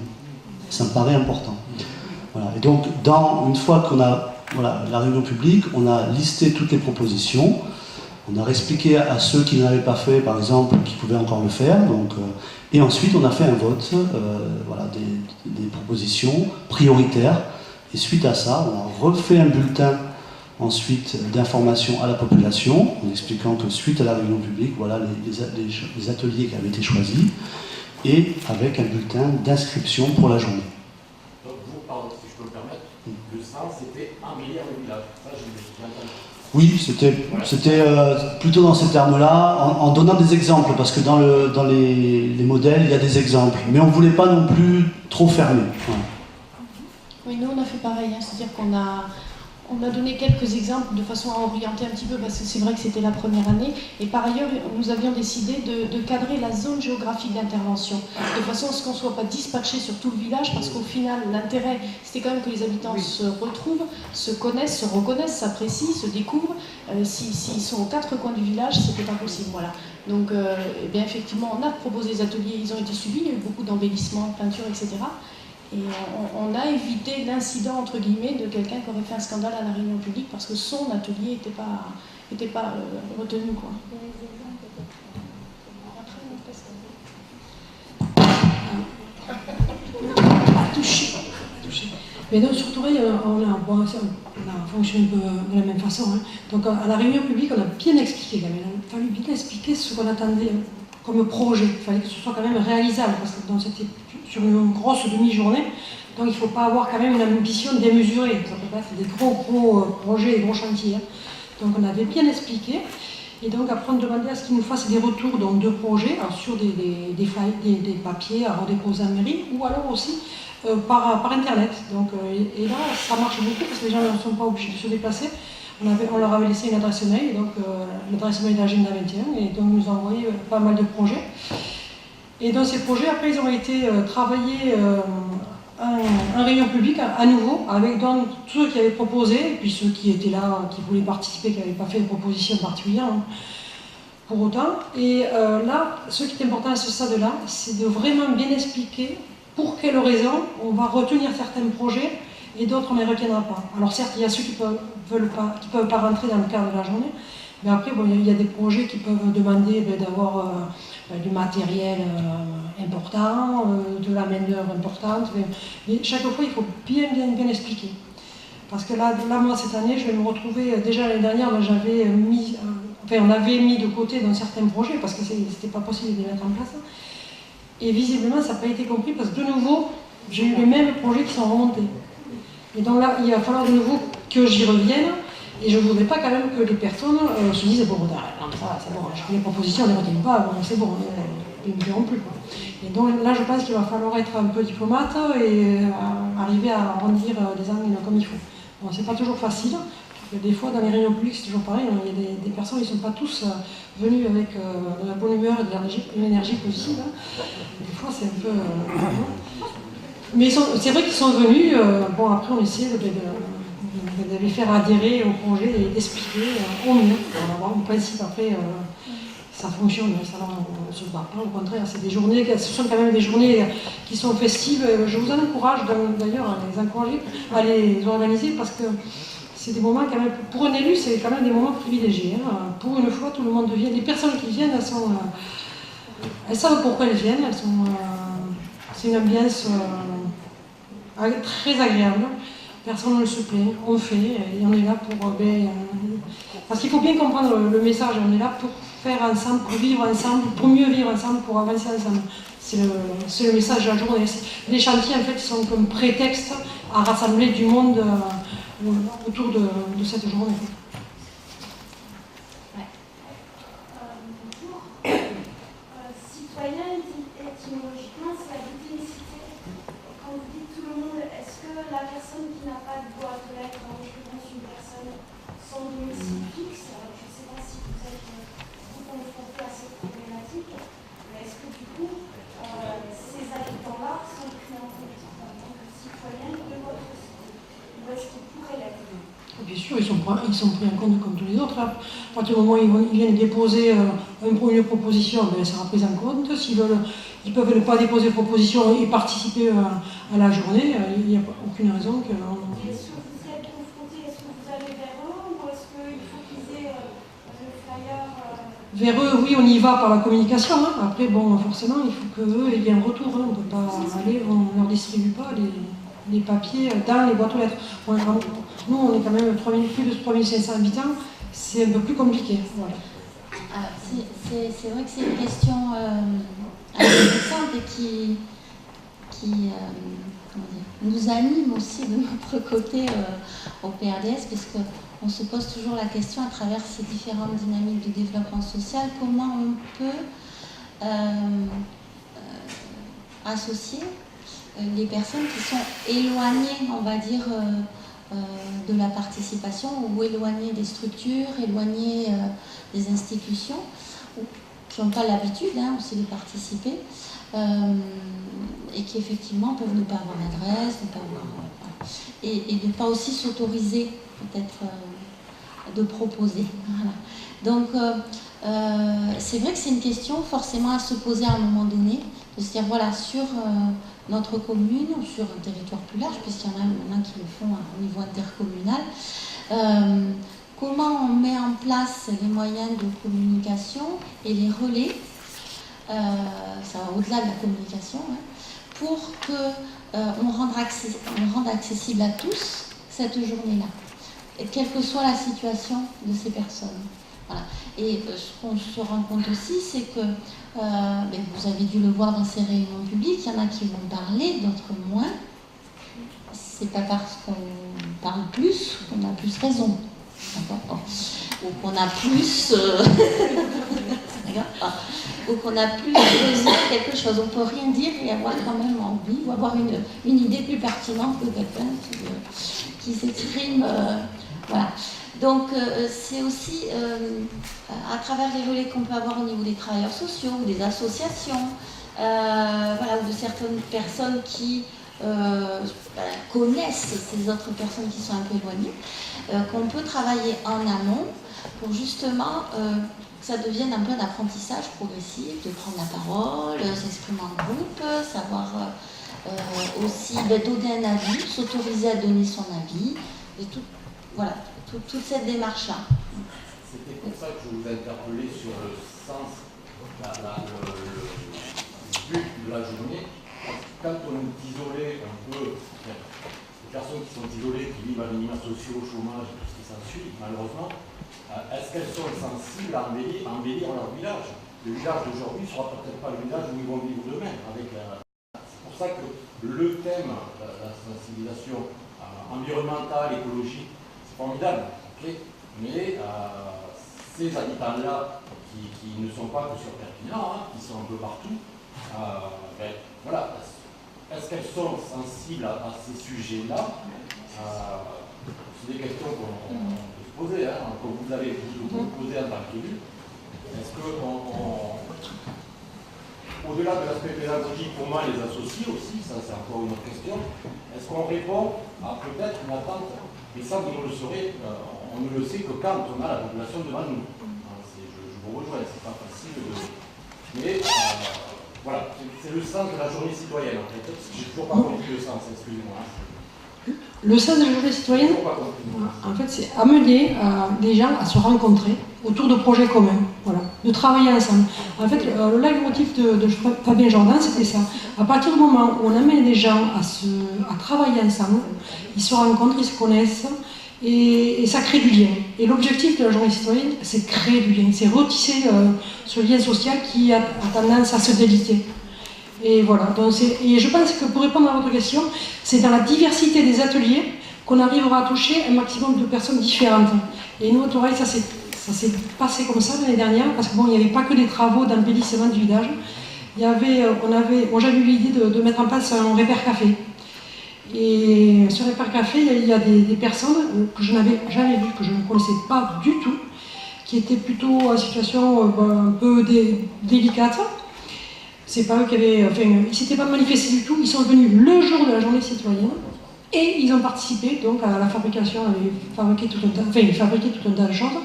Ça me paraît important. Voilà. Et donc, une fois qu'on a la réunion publique, on a listé toutes les propositions, on a expliqué à ceux qui ne l'avaient pas fait, par exemple, qu'ils pouvaient encore le faire. Donc, et ensuite, on a fait un vote, des propositions prioritaires. Et suite à ça, on a refait un bulletin ensuite d'information à la population, en expliquant que suite à la réunion publique, voilà les ateliers qui avaient été choisis, et avec un bulletin d'inscription pour la journée. Donc vous, pardon, si je peux me permettre, le sens c'était embellir le village. Ça, je l'ai entendu. Oui, c'était plutôt dans ces termes-là, en donnant des exemples, parce que dans les modèles, il y a des exemples, mais on ne voulait pas non plus trop fermer. Voilà. Oui, nous on a fait pareil, hein, c'est-à-dire qu'on a donné quelques exemples de façon à orienter un petit peu, parce que c'est vrai que c'était la première année, et par ailleurs nous avions décidé de cadrer la zone géographique d'intervention, de façon à ce qu'on ne soit pas dispatché sur tout le village, parce qu'au final l'intérêt c'était quand même que les habitants se retrouvent, se connaissent, se reconnaissent, s'apprécient, se découvrent. S'ils sont aux quatre coins du village, c'était pas possible. Voilà. Donc eh bien, effectivement on a proposé des ateliers, ils ont été suivis, il y a eu beaucoup d'embellissements, peinture, etc. Et on a évité l'incident, entre guillemets, de quelqu'un qui aurait fait un scandale à la réunion publique parce que son atelier n'était pas retenu, quoi. Touché. Mais donc, surtout, on a fonctionné de la même façon. Hein. Donc, à la réunion publique, on a bien expliqué, quand même. Il a fallu bien expliquer ce qu'on attendait comme projet. Il fallait que ce soit quand même réalisable, parce que c'était sur une grosse demi-journée, donc il ne faut pas avoir quand même une ambition démesurée. Ça peut pas être des gros projets, des gros chantiers. Hein. Donc on avait bien expliqué, et donc après on demandait à ce qu'ils nous fassent des retours dans 2 projets, alors sur des papiers à redéposer en mairie, ou alors aussi par internet. Donc, et là ça marche beaucoup, parce que les gens ne sont pas obligés de se déplacer. On leur avait laissé une adresse mail, donc l'adresse mail d'Agenda 21, et donc ils nous ont envoyé pas mal de projets. Et dans ces projets, après, ils ont été travaillés en réunion publique à nouveau, avec donc, tous ceux qui avaient proposé, et puis ceux qui étaient là, qui voulaient participer, qui n'avaient pas fait de proposition particulière, hein, pour autant. Et là, ce qui est important à ce stade-là, c'est de vraiment bien expliquer pour quelles raisons on va retenir certains projets et d'autres on ne les retiendra pas. Alors certes, il y a ceux qui ne peuvent pas rentrer dans le cadre de la journée, mais après, bon, il y a des projets qui peuvent demander d'avoir du matériel important, de la main-d'œuvre importante, mais chaque fois, il faut bien expliquer. Parce que là, moi, cette année, je vais me retrouver, déjà l'année dernière, on avait mis de côté dans certains projets, parce que c'était pas possible de les mettre en place, et visiblement, ça n'a pas été compris, parce que de nouveau, j'ai eu les mêmes projets qui sont remontés. Et donc là, il va falloir de nouveau que j'y revienne, et je ne voudrais pas quand même que les personnes se disent bon, ça c'est bon, je fais les propositions, on ne les retient pas, bon, c'est bon, ils ne me diront plus. Quoi. Et donc là, je pense qu'il va falloir être un peu diplomate et arriver à arrondir les angles comme il faut. Bon, c'est pas toujours facile. Des fois, dans les réunions publiques, c'est toujours pareil, il y a des personnes qui ne sont pas tous venus avec de la bonne humeur et de l'énergie positive. Des fois, c'est un peu... Mais c'est vrai qu'ils sont venus, bon, après on essaie de les faire adhérer au projet et d'expliquer au mieux. En principe, après, ça fonctionne, ça on ne se bat pas, au contraire, c'est des journées, ce sont quand même des journées qui sont festives. Je vous encourage d'ailleurs à les organiser, parce que c'est des moments quand même, pour un élu, c'est quand même des moments privilégiés. Hein. Pour une fois, tout le monde vient, les personnes qui viennent, elles savent pourquoi elles viennent, c'est une ambiance très agréable. Personne ne se plaint, on fait, et on est là pour... parce qu'il faut bien comprendre le message, on est là pour faire ensemble, pour vivre ensemble, pour mieux vivre ensemble, pour avancer ensemble. C'est le message de la journée. Les chantiers, en fait, sont comme prétexte à rassembler du monde autour de cette journée. Citoyen, étymologiquement, c'est habiter une cité. Quand vous dites tout le monde, est-ce que la personne qui n'a pas de boîte aux lettres, en l'occurrence une personne sans domicile fixe, je ne sais pas si vous êtes confronté à cette problématique, mais est-ce sont pris en compte comme tous les autres. Hein. À partir du moment où ils viennent déposer une proposition, ben, ça sera pris en compte. S'ils peuvent ne pas déposer de proposition et participer à la journée, il n'y a aucune raison que... Est-ce que vous êtes confrontés, est-ce que vous allez vers eux ou est-ce qu'il faut qu'ils aient le flyer Vers eux, oui, on y va par la communication. Hein. Après, bon, forcément, il faut qu'eux aient un retour. Hein. On ne peut pas aller, on ne leur distribue pas les papiers dans les boîtes aux lettres. Nous, on est quand même plus de 3500 habitants, c'est un peu plus compliqué. Voilà. C'est vrai que c'est une question intéressante et qui comment dire, nous anime aussi de notre côté au PRDS, parce qu'on se pose toujours la question à travers ces différentes dynamiques de développement social, comment on peut associer les personnes qui sont éloignées, on va dire, de la participation ou éloignées des structures, éloignées des institutions, ou qui n'ont pas l'habitude aussi de participer, et qui effectivement peuvent ne pas avoir d'adresse, ne pas avoir, et ne pas aussi s'autoriser peut-être de proposer. Voilà. Donc c'est vrai que c'est une question forcément à se poser à un moment donné, de se dire voilà, sur notre commune ou sur un territoire plus large, puisqu'il y en a maintenant qui le font au niveau intercommunal, comment on met en place les moyens de communication et les relais, ça va au-delà de la communication, pour qu'on rende accessible à tous cette journée-là, quelle que soit la situation de ces personnes. Voilà. Et ce qu'on se rend compte aussi, c'est que vous avez dû le voir dans ces réunions publiques, il y en a qui vont parler, d'autres moins. C'est pas parce qu'on parle plus qu'on a plus raison. Ou qu'on a plus ou qu'on a plus besoin de quelque chose. On peut rien dire et avoir quand même envie, ou avoir une idée plus pertinente que quelqu'un qui s'exprime. Voilà. Donc c'est aussi à travers les relais qu'on peut avoir au niveau des travailleurs sociaux ou des associations, voilà, ou de certaines personnes qui connaissent ces autres personnes qui sont un peu éloignées, qu'on peut travailler en amont pour justement que ça devienne un peu un apprentissage progressif, de prendre la parole, s'exprimer en groupe, savoir aussi donner un avis, s'autoriser à donner son avis, et tout, voilà, toute cette démarche-là. C'était pour ça que je vous ai interpellé sur le sens, le but de la journée. Quand on est isolé, un peu, les personnes qui sont isolées, qui vivent à minima sociaux, au chômage, tout ce qui s'ensuit, malheureusement, est-ce qu'elles sont sensibles à embellir leur village? Le village d'aujourd'hui ne sera peut-être pas le village où ils vont vivre demain. C'est pour ça que le thème, la sensibilisation environnementale, écologique, c'est formidable. Okay, mais ces habitants-là, qui ne sont pas que sur Perpignan, qui sont un peu partout, voilà, est-ce qu'elles sont sensibles à ces sujets-là? C'est des questions qu'on peut se poser, que vous avez posées en tant qu'élu. Est-ce que, au-delà de l'aspect pédagogique, comment les associer aussi, ça c'est encore une autre question, est-ce qu'on répond à peut-être une attente? Et ça, vous ne le saurez, on ne le sait que quand on a la population devant nous. Je vous rejoins, c'est pas facile de... Mais voilà, c'est le sens de la journée citoyenne en fait. J'ai toujours pas compris le sens, excusez-moi. Le sens de la journée citoyenne, en fait, c'est amener des gens à se rencontrer autour de projets communs, voilà, de travailler ensemble. En fait, le leitmotiv de Fabien Jordan, c'était ça. À partir du moment où on amène des gens à travailler ensemble, ils se rencontrent, ils se connaissent, et ça crée du lien. Et l'objectif de la journée citoyenne, c'est de créer du lien, c'est retisser ce lien social qui a tendance à se déliter. Et voilà, donc et je pense que pour répondre à votre question, c'est dans la diversité des ateliers qu'on arrivera à toucher un maximum de personnes différentes. Et nous, à Toreil, ça s'est passé comme ça l'année dernière, parce que bon, il n'y avait pas que des travaux d'embellissement du village. J'avais eu l'idée de mettre en place un repère café. Et sur repère café, il y a des personnes que je n'avais jamais vues, que je ne connaissais pas du tout, qui étaient plutôt en situation un peu délicate. C'est pas eux qui avaient, enfin, ils s'étaient pas manifestés du tout, ils sont venus le jour de la journée citoyenne, Et ils ont participé donc à la fabrication, ils fabriquaient tout un tas de choses.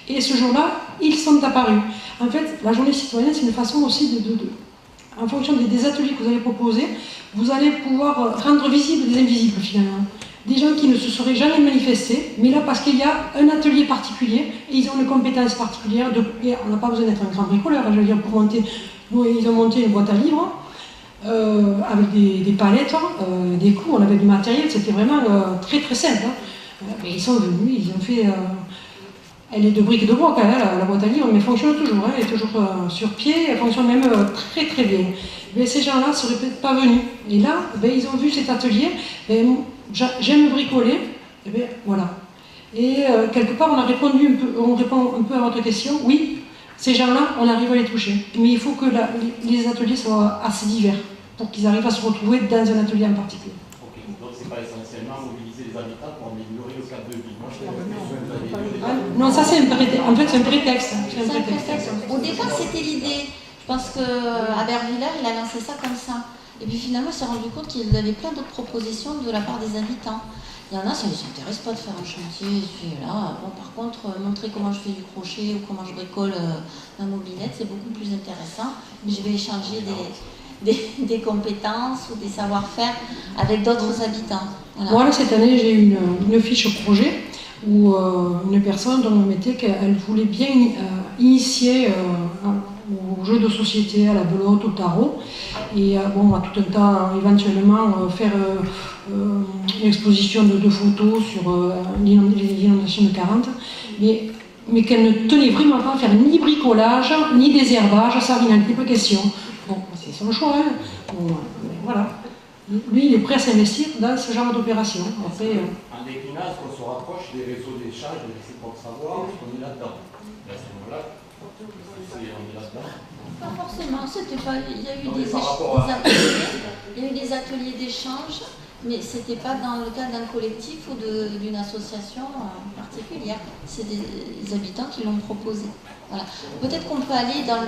Et ce jour-là, ils sont apparus. En fait, la journée citoyenne, c'est une façon aussi en fonction des ateliers que vous allez proposer, vous allez pouvoir rendre visibles des invisibles finalement. Des gens qui ne se seraient jamais manifestés, mais là parce qu'il y a un atelier particulier, et ils ont une compétence particulière, et on n'a pas besoin d'être un grand bricoleur, je veux dire, pour monter, ils ont monté une boîte à livres, avec des palettes, des clous, on avait du matériel, c'était vraiment très très simple. Mais ils sont venus, ils ont fait... elle est de briques et de broc, la boîte à livres, mais elle fonctionne toujours, elle est toujours sur pied, elle fonctionne même très très bien. Mais ces gens-là ne seraient peut-être pas venus. Et là, ils ont vu cet atelier, j'aime bricoler, et bien voilà. Et quelque part, on répond un peu à votre question, oui, ces gens-là, on arrive à les toucher. Mais il faut que les ateliers soient assez divers pour qu'ils arrivent à se retrouver dans un atelier en particulier. Ok, donc c'est pas essentiellement mobiliser les habitants pour améliorer le cadre de vie. Moi, je non, ça c'est en fait, c'est un prétexte. Au départ, c'était l'idée. Je pense qu'à Bervillers, il a lancé ça comme ça. Et puis finalement, il s'est rendu compte qu'il avait plein d'autres propositions de la part des habitants. Il y en a, ça ne les intéresse pas de faire un chantier. Et puis là, bon, par contre, montrer comment je fais du crochet ou comment je bricole ma mobilette, c'est beaucoup plus intéressant. Mais je vais échanger des compétences ou des savoir-faire avec d'autres habitants. Voilà, cette année, j'ai eu une fiche projet où une personne dont on mettait qu'elle voulait bien initier au jeu de société, à la belote, au tarot, et bon, à tout un tas, éventuellement faire une exposition de photos sur les inondations de 40, mais qu'elle ne tenait vraiment pas à faire ni bricolage, ni désherbage, ça il n'en était pas question. Bon, c'est son choix, hein. Bon, voilà. Lui, il est prêt à s'investir dans ce genre d'opération. Après, en déclinage, qu'on se rapproche des réseaux d'échange, de réciproque savoir, on est là-dedans. À ce moment-là, on est là-dedans. Pas forcément, c'était pas. Il y a eu des ateliers d'échange, mais c'était pas dans le cadre d'un collectif ou d'une association particulière. C'est des habitants qui l'ont proposé. Voilà. Peut-être qu'on peut aller dans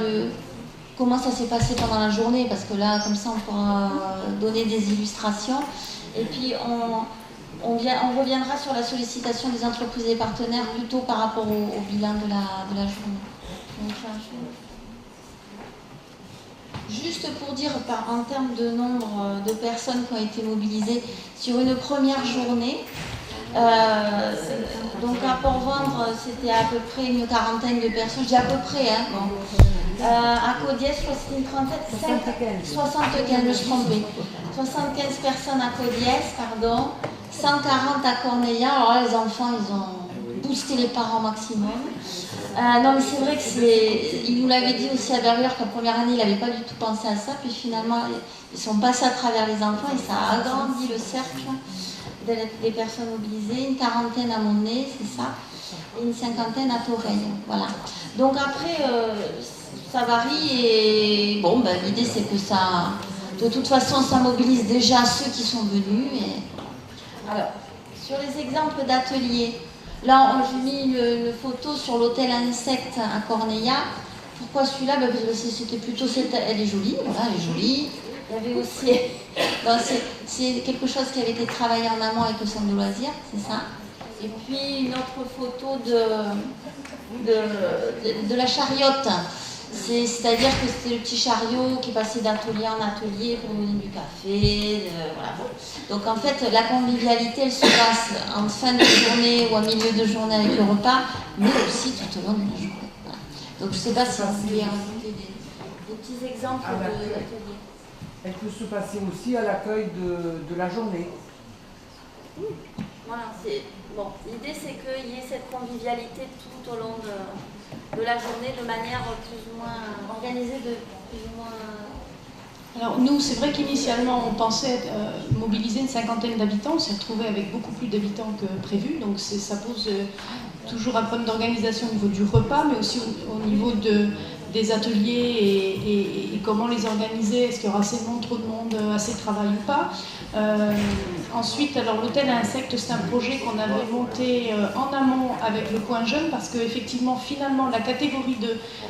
comment ça s'est passé pendant la journée, parce que là, comme ça, on pourra donner des illustrations. Et puis, on reviendra sur la sollicitation des entreprises et partenaires plutôt par rapport au bilan de la journée. Donc, juste pour dire, en termes de nombre de personnes qui ont été mobilisées sur une première journée, donc à Port-Vendre, c'était à peu près une quarantaine de personnes, je dis à peu près, hein, bon. À Caudiès, c'était une trentaine, 75, je me suis trompée. 75 personnes à Caudiès, pardon, 140 à Corneilla. Alors là, les enfants, ils ont boosté les parents au maximum. Non, mais c'est vrai que il nous l'avait dit aussi à Bervillers qu'en première année, il n'avait pas du tout pensé à ça. Puis finalement, ils sont passés à travers les enfants et ça a agrandi le cercle des personnes mobilisées. Une quarantaine à Montnay, c'est ça, et une cinquantaine à Toreil. Voilà. Donc après, ça varie et bon, l'idée c'est que ça, de toute façon, ça mobilise déjà ceux qui sont venus. Alors, sur les exemples d'ateliers, là, j'ai mis une photo sur l'hôtel Insectes à Corneilla. Pourquoi celui-là? Parce que c'était plutôt elle est jolie, voilà, elle est jolie. Il y avait aussi, c'est quelque chose qui avait été travaillé en amont avec le centre de loisirs, c'est ça. Et puis une autre photo de la chariote. C'est-à-dire que c'était le petit chariot qui passait d'atelier en atelier pour donner du café, voilà. Donc en fait, la convivialité, elle se passe en fin de journée ou en milieu de journée avec le repas, mais aussi tout au long de la journée. Voilà. Donc je ne sais pas si vous voulez rajouter des petits exemples d'ateliers. Elle peut se passer aussi à l'accueil de la journée. Voilà, bon, l'idée c'est qu'il y ait cette convivialité tout au long de la journée de manière plus ou moins organisée, plus ou moins... Alors nous, c'est vrai qu'initialement on pensait mobiliser une cinquantaine d'habitants, on s'est retrouvé avec beaucoup plus d'habitants que prévu, donc ça pose toujours un problème d'organisation au niveau du repas, mais aussi au niveau des ateliers et comment les organiser, est-ce qu'il y aura assez de monde, trop de monde, assez de travail ou pas. Ensuite, alors l'hôtel à insectes, c'est un projet qu'on avait monté en amont avec le Coin Jeune parce qu'effectivement, finalement, la catégorie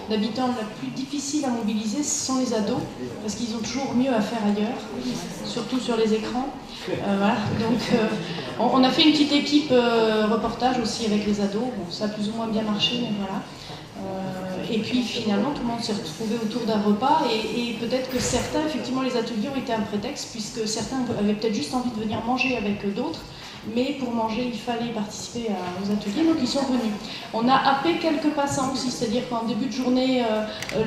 d'habitants la plus difficile à mobiliser, ce sont les ados parce qu'ils ont toujours mieux à faire ailleurs, surtout sur les écrans. Voilà. Donc, on a fait une petite équipe reportage aussi avec les ados. Bon, ça a plus ou moins bien marché, mais voilà. Et puis finalement, tout le monde s'est retrouvé autour d'un repas et peut-être que certains, effectivement, les ateliers ont été un prétexte puisque certains avaient peut-être juste envie de venir manger avec d'autres, mais pour manger, il fallait participer aux ateliers, donc ils sont venus. On a happé quelques passants aussi, c'est-à-dire qu'en début de journée,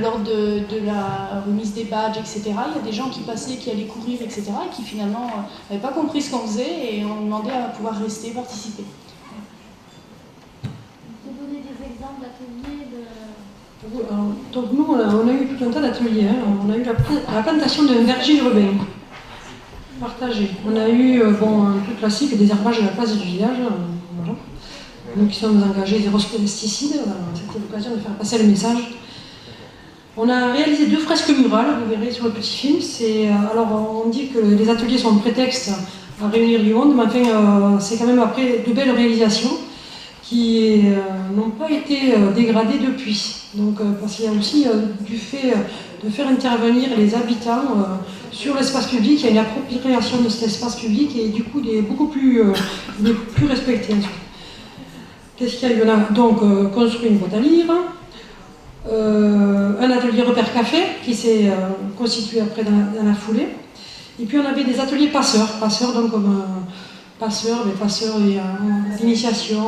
lors de la remise des badges, etc., il y a des gens qui passaient, qui allaient courir, etc., et qui finalement n'avaient pas compris ce qu'on faisait et on demandait à pouvoir rester, participer. Vous pouvez donner des exemples d'ateliers Donc nous, on a eu tout un tas d'ateliers. Hein. On a eu la plantation d'un verger urbain partagé. On a eu un truc classique, des herbages à la place du village. Voilà. Nous qui sommes engagés zéro pesticides, c'était l'occasion de faire passer le message. On a réalisé 2 fresques murales, vous verrez sur le petit film. Alors on dit que les ateliers sont un prétexte à réunir du monde, mais enfin c'est quand même après de belles réalisations qui n'ont pas été dégradées depuis. Donc, parce qu'il y a aussi du fait de faire intervenir les habitants sur l'espace public, il y a une appropriation de cet espace public et du coup il est beaucoup plus respecté. Qu'est-ce qu'il y a eu? On a donc construit une boîte à lire, un atelier repère café qui s'est constitué après dans la foulée, et puis on avait des ateliers passeurs donc comme passeurs d'initiation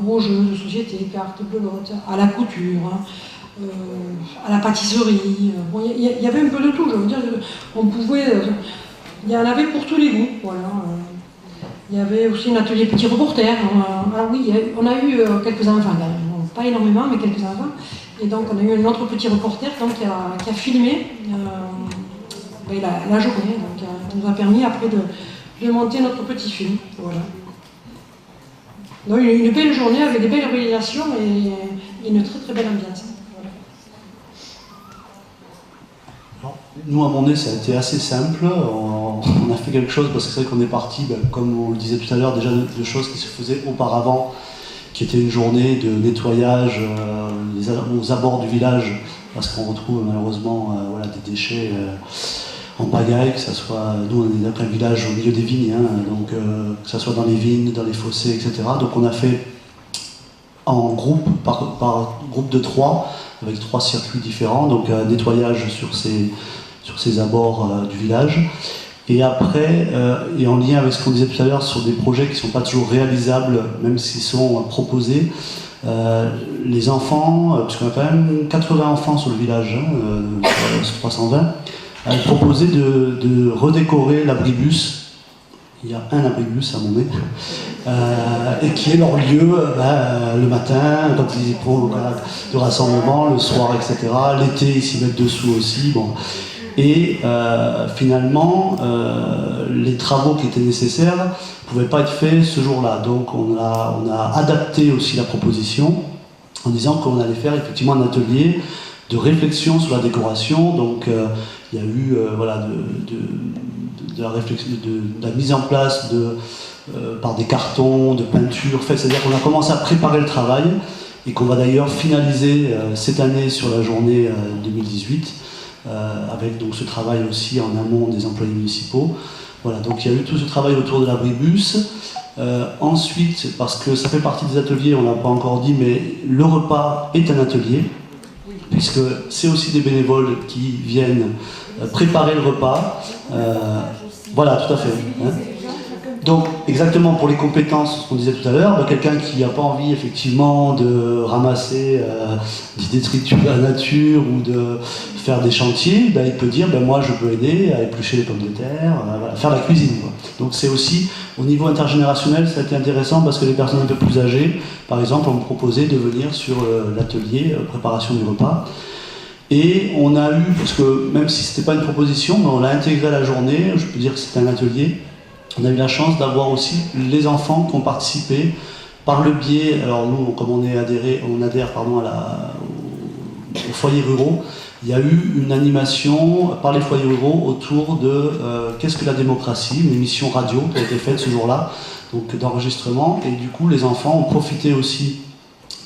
aux jeux de société, cartes, belote, à la couture, à la pâtisserie. Il y avait un peu de tout, je veux dire, il y en avait pour tous les goûts. Voilà. Il y avait aussi un atelier petit reporter. Alors oui, on a eu quelques enfants, pas énormément, mais quelques enfants. Et donc on a eu un autre petit reporter qui a filmé la journée. Donc ça nous a permis après de monter notre petit film. Voilà. Donc une belle journée avec des belles réalisations et une très très belle ambiance. Voilà. Nous, à Monnet, ça a été assez simple. On a fait quelque chose parce que c'est vrai qu'on est parti, comme on le disait tout à l'heure, déjà de choses qui se faisaient auparavant, qui était une journée de nettoyage aux abords du village, parce qu'on retrouve malheureusement des déchets en pagaille, que ce soit, nous on est un village au milieu des vignes, donc que ce soit dans les vignes, dans les fossés, etc. Donc on a fait en groupe, par groupe de 3, avec 3 circuits différents, donc nettoyage sur ces abords du village. Et après, et en lien avec ce qu'on disait tout à l'heure sur des projets qui ne sont pas toujours réalisables, même s'ils sont proposés, les enfants, puisqu'on a quand même 80 enfants sur le village, sur 320, proposé de redécorer l'abribus. Il y a un abribus à Monnet, et qui est leur lieu le matin, quand ils font de rassemblement, le soir, etc. L'été, ils s'y mettent dessous aussi. Bon. Et finalement, les travaux qui étaient nécessaires ne pouvaient pas être faits ce jour-là. Donc on a adapté aussi la proposition en disant qu'on allait faire effectivement un atelier de réflexion sur la décoration. Donc il y a eu de la réflexion, de la mise en place par des cartons, de peinture, c'est-à-dire qu'on a commencé à préparer le travail et qu'on va d'ailleurs finaliser cette année sur la journée 2018 avec donc ce travail aussi en amont des employés municipaux. Voilà, donc il y a eu tout ce travail autour de l'abribus. Ensuite, parce que ça fait partie des ateliers, on ne l'a pas encore dit, mais le repas est un atelier, puisque c'est aussi des bénévoles qui viennent préparer le repas. Voilà, tout à fait. Donc, exactement pour les compétences, ce qu'on disait tout à l'heure, quelqu'un qui n'a pas envie effectivement de ramasser des détritus de la nature ou de faire des chantiers, il peut dire moi je peux aider à éplucher les pommes de terre, faire la cuisine. Quoi. Donc c'est aussi au niveau intergénérationnel, ça a été intéressant parce que les personnes un peu plus âgées, par exemple, ont proposé de venir sur l'atelier préparation du repas. Et on a eu, parce que même si ce n'était pas une proposition, mais on l'a intégré à la journée, je peux dire que c'était un atelier. On a eu la chance d'avoir aussi les enfants qui ont participé par le biais, alors nous, comme on adhère au aux foyers ruraux, il y a eu une animation par les foyers ruraux autour de qu'est-ce que la démocratie, une émission radio qui a été faite ce jour-là, donc d'enregistrement, et du coup les enfants ont profité aussi,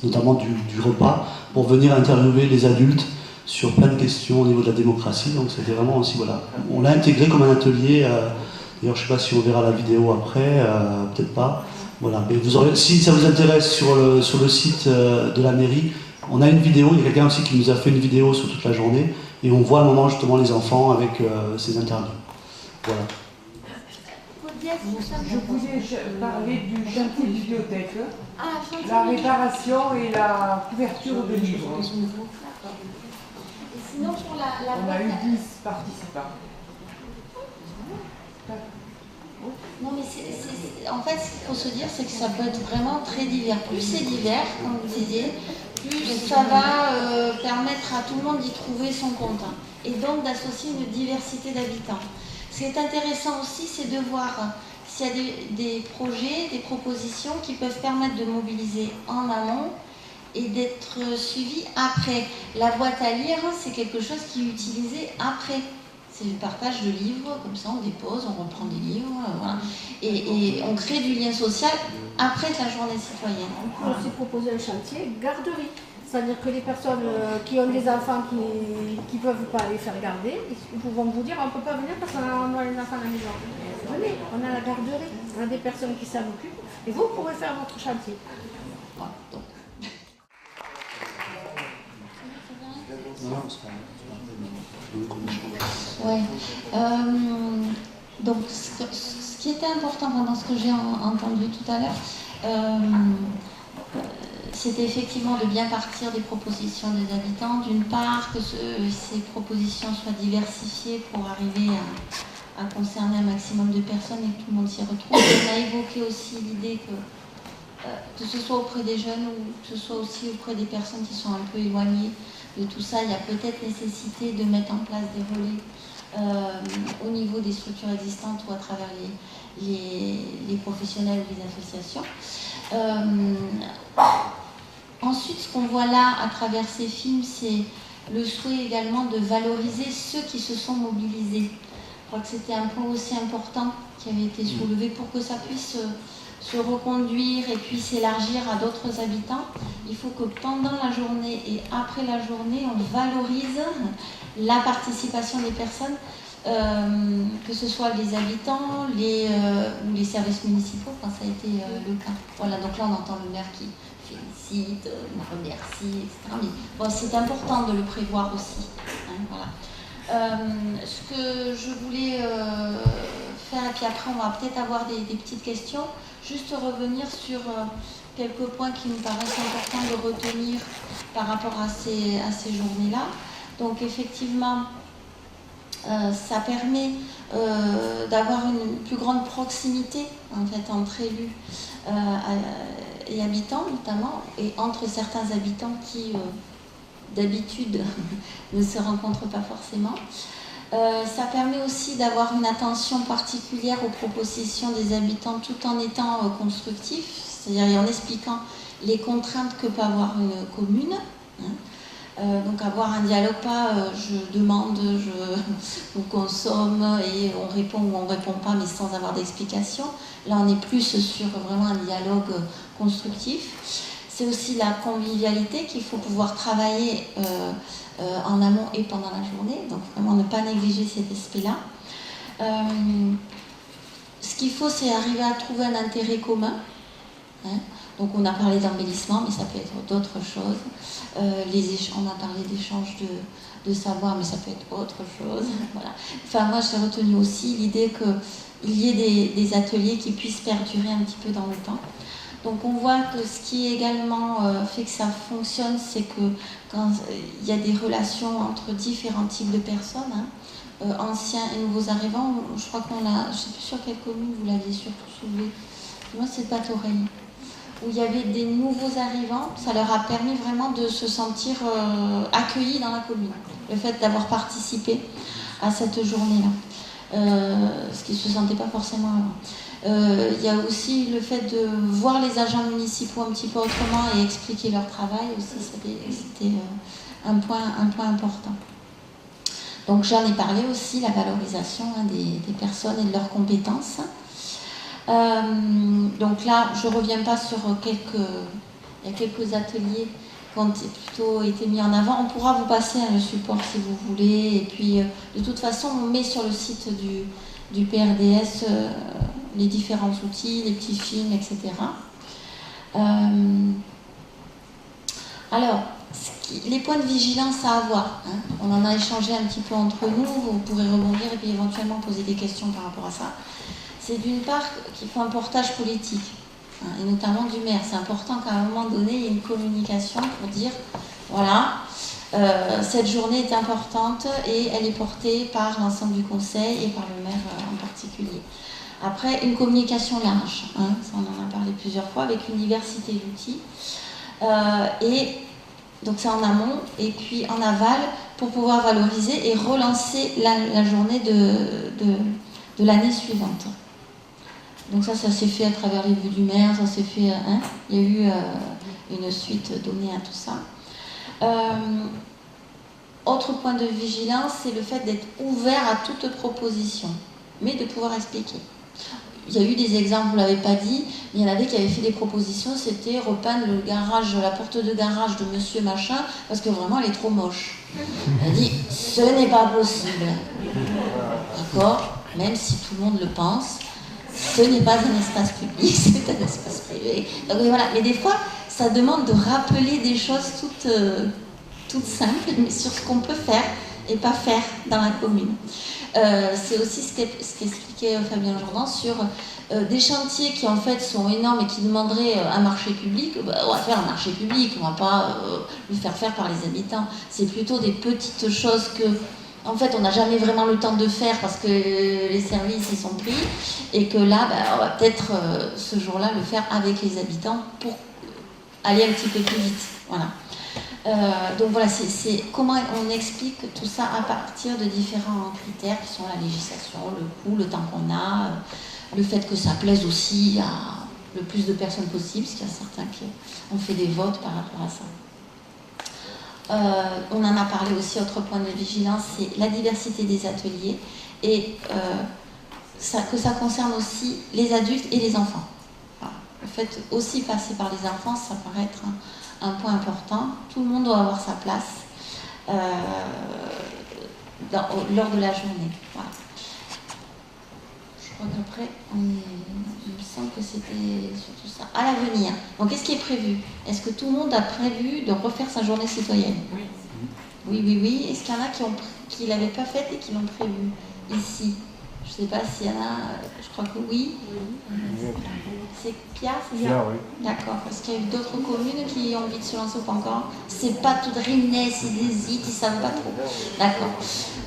notamment du repas, pour venir interviewer les adultes sur plein de questions au niveau de la démocratie, donc c'était vraiment aussi, voilà, on l'a intégré comme un atelier, d'ailleurs je ne sais pas si on verra la vidéo après, peut-être pas, voilà, mais vous aurez, si ça vous intéresse sur le site de la mairie, on a une vidéo, il y a quelqu'un aussi qui nous a fait une vidéo sur toute la journée, et on voit à un moment justement les enfants avec ces interviews. Voilà. Je voulais parler du chantier bibliothèque, Ah, la réparation et la couverture de livres. Et sinon, pour la On a eu 10 participants. Non, mais en fait, ce qu'il faut se dire, c'est que ça peut être vraiment très divers. Plus c'est divers, comme vous disiez, plus ça va permettre à tout le monde d'y trouver son compte. Et donc d'associer une diversité d'habitants. Ce qui est intéressant aussi, c'est de voir s'il y a des projets, des propositions qui peuvent permettre de mobiliser en amont et d'être suivis après. La boîte à lire, c'est quelque chose qui est utilisé après. C'est le partage de livres, comme ça on dépose, on reprend des livres, voilà. Et on crée du lien social après la journée citoyenne. On peut aussi proposer un chantier garderie. C'est-à-dire que les personnes qui ont des enfants qui ne peuvent pas les faire garder, ils vont vous dire on ne peut pas venir parce qu'on a les enfants à la maison. Venez, on a la garderie, on a des personnes qui s'en occupent et vous pourrez faire votre chantier. Voilà, donc. Ouais. Donc, ce qui était important dans ce que j'ai entendu tout à l'heure, c'était effectivement de bien partir des propositions des habitants. D'une part, que ces propositions soient diversifiées pour arriver à concerner un maximum de personnes et que tout le monde s'y retrouve. On a évoqué aussi l'idée que ce soit auprès des jeunes ou que ce soit aussi auprès des personnes qui sont un peu éloignées de tout ça, il y a peut-être nécessité de mettre en place des relais au niveau des structures existantes ou à travers les professionnels ou les associations. Ensuite, ce qu'on voit là à travers ces films, c'est le souhait également de valoriser ceux qui se sont mobilisés. Je crois que c'était un point aussi important qui avait été soulevé pour que ça puisse se reconduire et puis s'élargir à d'autres habitants. Il faut que pendant la journée et après la journée, on valorise la participation des personnes, que ce soit les habitants ou les services municipaux, quand ça a été le cas. Voilà, donc là on entend le maire qui félicite, remercie, etc. Mais bon, c'est important de le prévoir aussi. Hein, voilà. Ce que je voulais faire, et puis après on va peut-être avoir des petites questions, juste revenir sur quelques points qui me paraissent importants de retenir par rapport à ces journées-là. Donc effectivement, ça permet d'avoir une plus grande proximité en fait, entre élus et habitants notamment, et entre certains habitants qui d'habitude ne se rencontrent pas forcément. Ça permet aussi d'avoir une attention particulière aux propositions des habitants tout en étant constructif, c'est-à-dire en expliquant les contraintes que peut avoir une commune. Donc avoir un dialogue, pas je demande, on consomme et on répond ou on ne répond pas, mais sans avoir d'explication. Là on est plus sur vraiment un dialogue constructif. C'est aussi la convivialité qu'il faut pouvoir travailler en amont et pendant la journée, donc vraiment ne pas négliger cet aspect-là. Ce qu'il faut, c'est arriver à trouver un intérêt commun. Hein. Donc on a parlé d'embellissement, mais ça peut être d'autres choses. On a parlé d'échange de savoir, mais ça peut être autre chose. Voilà. Enfin, moi, j'ai retenu aussi l'idée qu'il y ait des ateliers qui puissent perdurer un petit peu dans le temps. Donc on voit que ce qui également fait que ça fonctionne, c'est que quand il y a des relations entre différents types de personnes, hein, anciens et nouveaux arrivants, je crois qu'on l'a, je ne sais plus sur quelle commune vous l'aviez surtout soulevé. Moi, c'est Patoreille, où il y avait des nouveaux arrivants, ça leur a permis vraiment de se sentir accueillis dans la commune. Le fait d'avoir participé à cette journée-là, ce qu'ils ne se sentaient pas forcément avant. Il y a aussi le fait de voir les agents municipaux un petit peu autrement et expliquer leur travail aussi, c'était un point important. Donc j'en ai parlé aussi, la valorisation des personnes et de leurs compétences. Donc là, je ne reviens pas sur il y a quelques ateliers qui ont plutôt été mis en avant. On pourra vous passer le support si vous voulez. Et puis, de toute façon, on met sur le site du PRDS les différents outils, les petits films, etc. Alors, les points de vigilance à avoir, hein, on en a échangé un petit peu entre nous, vous pourrez rebondir et puis éventuellement poser des questions par rapport à ça. C'est d'une part qu'il faut un portage politique, hein, et notamment du maire. C'est important qu'à un moment donné, il y ait une communication pour dire, voilà, cette journée est importante et elle est portée par l'ensemble du conseil et par le maire en particulier. Après, une communication large, hein, ça on en a parlé plusieurs fois, avec une diversité d'outils. Et donc c'est en amont et puis en aval pour pouvoir valoriser et relancer la journée de l'année suivante. Donc ça s'est fait à travers les vues du maire, ça s'est fait, hein, il y a eu une suite donnée à tout ça. Autre point de vigilance, c'est le fait d'être ouvert à toute proposition, mais de pouvoir expliquer. Il y a eu des exemples, vous ne l'avez pas dit, mais il y en avait qui avaient fait des propositions, c'était repeindre le garage, la porte de garage de monsieur machin, parce que vraiment elle est trop moche. Elle a dit, ce n'est pas possible. D'accord ? Même si tout le monde le pense, ce n'est pas un espace public, c'est un espace privé. Donc voilà, mais des fois, ça demande de rappeler des choses toutes simples, mais sur ce qu'on peut faire et pas faire dans la commune. C'est aussi ce qu'expliquait Fabien Jourdan sur des chantiers qui en fait sont énormes et qui demanderaient un marché public. On va faire un marché public, on ne va pas le faire par les habitants. C'est plutôt des petites choses que, en fait, on n'a jamais vraiment le temps de faire parce que les services y sont pris et que là, on va peut-être ce jour-là le faire avec les habitants pour aller un petit peu plus vite. Voilà. Donc voilà, c'est comment on explique tout ça à partir de différents critères qui sont la législation, le coût, le temps qu'on a, le fait que ça plaise aussi à le plus de personnes possible, parce qu'il y a certains qui ont fait des votes par rapport à ça. On en a parlé aussi, autre point de vigilance, c'est la diversité des ateliers et que ça concerne aussi les adultes et les enfants. Voilà. Le fait aussi passer par les enfants, ça paraît être un point important. Tout le monde doit avoir sa place lors de la journée. Voilà. Je crois qu'après, il me semble que c'était surtout ça. À l'avenir. Donc, qu'est-ce qui est prévu? Est-ce que tout le monde a prévu de refaire sa journée citoyenne? Oui. Oui. Est-ce qu'il y en a qui ne l'avaient pas faite et qui l'ont prévu ici? Je ne sais pas s'il y en a, je crois que oui. C'est Pia, c'est ça? Oui. D'accord, parce qu'il y a eu d'autres communes qui ont envie de se lancer ou pas encore. C'est pas tout de Rimnès, ils hésitent, ils ne savent pas trop. D'accord.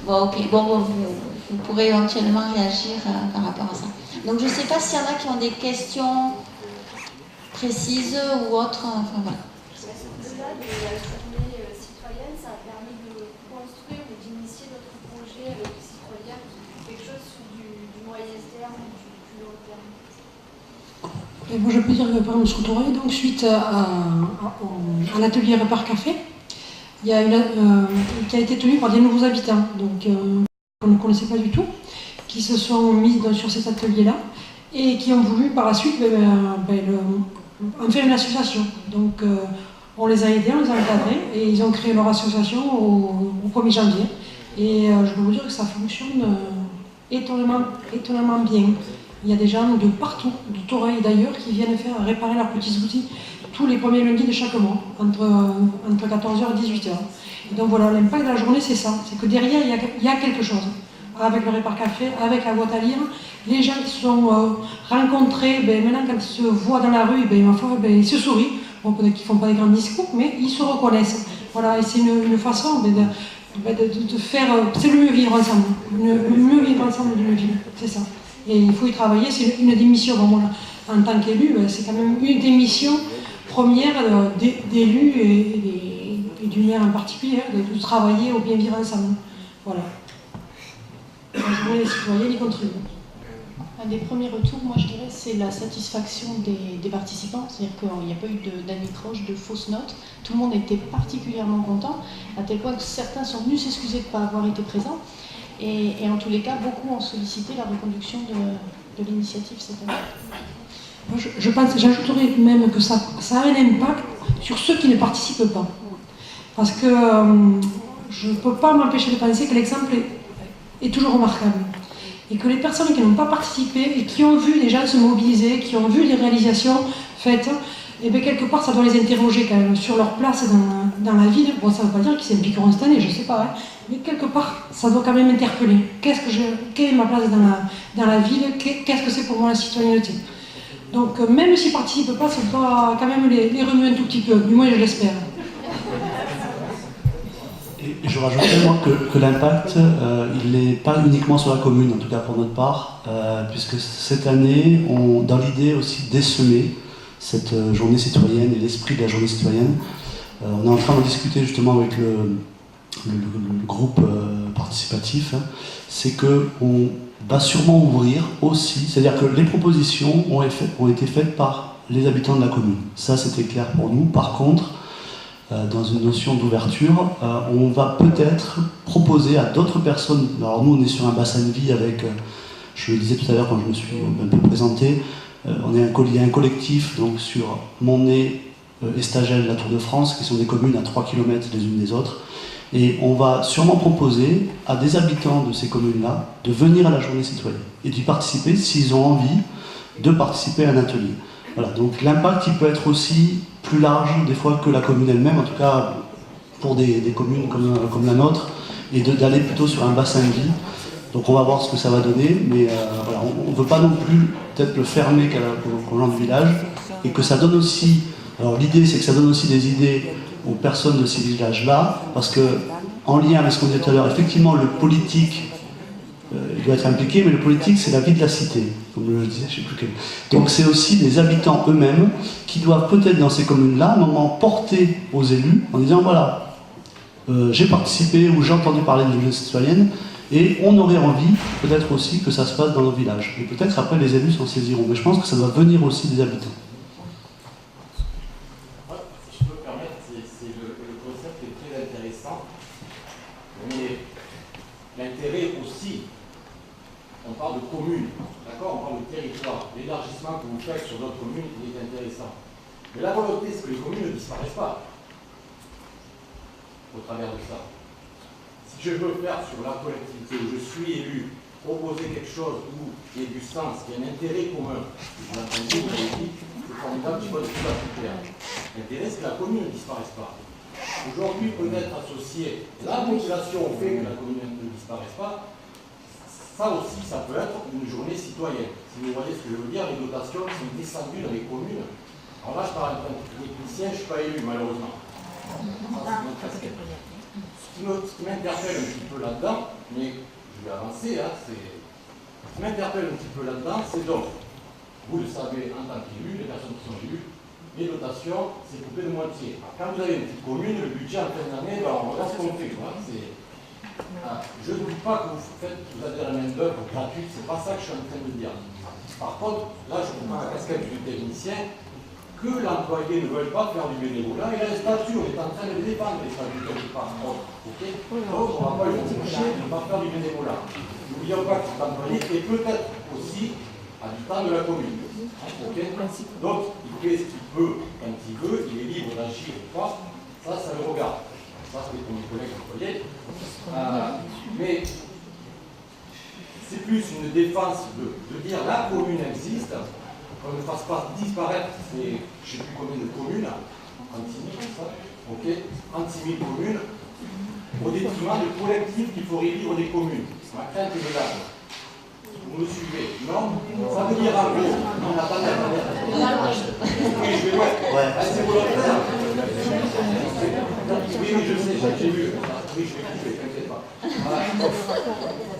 Bon, ok. Bon, vous pourrez éventuellement réagir par rapport à ça. Donc, je ne sais pas s'il y en a qui ont des questions précises ou autres. Enfin, voilà. Au-delà de la journée citoyenne, ça a permis de construire ou d'initier d'autres projets avec les citoyens, quelque chose sur du moyen terme ou du plus long terme. Et moi, je peux dire que par exemple, sur Touré, donc suite à un atelier repas café, il y a qui a été tenu par des nouveaux habitants, donc qu'on ne connaissait pas du tout, qui se sont mis sur cet atelier-là et qui ont voulu par la suite en faire une association. Donc on les a aidés, on les a encadrés et ils ont créé leur association au 1er janvier. Et je peux vous dire que ça fonctionne étonnamment bien. Il y a des gens de partout, de Toreil d'ailleurs, qui viennent réparer leurs petits outils tous les premiers lundis de chaque mois, entre 14h et 18h. Et donc voilà, l'impact de la journée, c'est ça. C'est que derrière, il y a quelque chose. Avec le Répar Café, avec la boîte à lire, les gens qui se sont rencontrés, maintenant quand ils se voient dans la rue, ils se sourient. Bon, peut-être qu'ils ne font pas des grands discours, mais ils se reconnaissent. Voilà, et c'est une façon de faire... C'est le mieux vivre ensemble. Le mieux vivre ensemble d'une ville, c'est ça. Et il faut y travailler, c'est une des missions. Bon, en tant qu'élu, c'est quand même une des missions premières d'élus et du maire en particulier, de travailler au bien vivre ensemble. Voilà. La journée des citoyens y contribue. Un des premiers retours, moi je dirais, c'est la satisfaction des participants. C'est-à-dire qu'il n'y a pas eu d'anicroche, de fausses notes. Tout le monde était particulièrement content, à tel point que certains sont venus s'excuser de ne pas avoir été présents. Et en tous les cas, beaucoup ont sollicité la reconduction de l'initiative cette année. Je pense, j'ajouterais même que ça a un impact sur ceux qui ne participent pas. Parce que je ne peux pas m'empêcher de penser que l'exemple est toujours remarquable. Et que les personnes qui n'ont pas participé et qui ont vu des gens se mobiliser, qui ont vu des réalisations faites, et bien quelque part ça doit les interroger quand même sur leur place dans la ville. Bon, ça ne veut pas dire qu'ils s'impliqueront cette année, je ne sais pas, hein, mais quelque part ça doit quand même interpeller. Quelle est ma place dans la ville? Qu'est-ce que c'est pour moi la citoyenneté? Donc même s'ils ne participent pas, ça doit quand même les remuer un tout petit peu, du moins je l'espère. Et je rajouterais moi que l'impact, il n'est pas uniquement sur la commune, en tout cas pour notre part, puisque cette année, dans l'idée aussi d'essaimer cette journée citoyenne et l'esprit de la journée citoyenne, on est en train de discuter justement avec le groupe participatif, hein, c'est qu'on va sûrement ouvrir aussi, c'est-à-dire que les propositions ont été faites par les habitants de la commune. Ça, c'était clair pour nous. Par contre, dans une notion d'ouverture, on va peut-être proposer à d'autres personnes. Alors nous, on est sur un bassin de vie avec, je le disais tout à l'heure quand je me suis un peu présenté, il y a un collectif donc, sur Montnay, Estagel, la Tour de France, qui sont des communes à 3 km les unes des autres. Et on va sûrement proposer à des habitants de ces communes-là de venir à la journée citoyenne et d'y participer s'ils ont envie de participer à un atelier. Voilà, donc l'impact il peut être aussi plus large des fois que la commune elle-même, en tout cas pour des communes comme la nôtre, et d'aller plutôt sur un bassin de vie. Donc on va voir ce que ça va donner, mais voilà, on ne veut pas non plus peut-être le fermer qu'aux gens du village, et que ça donne aussi, alors l'idée c'est que ça donne aussi des idées aux personnes de ces villages-là, parce que en lien avec ce qu'on disait tout à l'heure, effectivement le politique, il doit être impliqué, mais le politique c'est la vie de la cité, comme je le disais, je ne sais plus quel. Donc c'est aussi les habitants eux-mêmes qui doivent peut-être dans ces communes-là, à un moment porter aux élus, en disant voilà, j'ai participé ou j'ai entendu parler de l'Union citoyenne, et on aurait envie peut-être aussi que ça se passe dans nos villages. Et peut-être après les élus s'en saisiront, mais je pense que ça doit venir aussi des habitants. Si je peux me permettre, le concept est très intéressant, mais l'intérêt aussi, on parle de commune, d'accord, on parle de territoire. L'élargissement que vous faites sur d'autres communes, il est intéressant. Mais la volonté, c'est que les communes ne disparaissent pas au travers de ça. Si je veux faire sur la collectivité où je suis élu, proposer quelque chose où il y ait du sens, qui ait un intérêt commun, je l'ai entendu, vous l'avez dit, c'est formidable, je vois de tout à fait clair. L'intérêt, c'est que la commune ne disparaisse pas. Aujourd'hui, peut-être associer la population au fait que la commune ne disparaisse pas, ça aussi, ça peut être une journée citoyenne. Si vous voyez ce que je veux dire, les dotations sont descendues dans les communes. Alors là, je parle d'un technicien, je ne suis pas élu, malheureusement. Ça, c'est notre casquette. Ce qui m'interpelle un petit peu là-dedans, mais je vais avancer, hein, ce qui m'interpelle un petit peu là-dedans, c'est donc, vous le savez en tant qu'élu, les personnes qui sont élues, les dotations, c'est coupé de moitié. Alors, quand vous avez une petite commune, le budget en fin d'année, ben, on regarde ce qu'on fait. Hein, je ne dis pas que vous avez la main d'œuvre gratuite, c'est pas ça que je suis en train de dire. Par contre, là, je comprends la casquette du technicien, que l'employé ne veuille pas faire du bénévolat, il a les statuts, on est en train de les défendre, les statuts quelque part. Okay, donc, on ne va pas lui empêcher de ne pas faire du bénévolat. N'oublions pas que cet employé est peut-être aussi habitant de la commune. Okay, donc, il fait ce qu'il peut quand il veut, il est libre d'agir ou pas, ça le regarde. Ça, c'est pour mes collègues employés. Mais c'est plus une défense de dire la commune existe, qu'on ne fasse pas disparaître ces, je ne sais plus combien de communes, 36 000, ça, ok, 36 000 communes, au détriment du collectif qu'il faut revivre des communes. Ma crainte est de là. Vous me suivez? Non? Ça veut dire en gros, non, attendez. Oui, je vais, ouais. C'est volontaire. Oui, je sais, j'ai vu. Oui, je vais couper, t'inquiète pas. Voilà.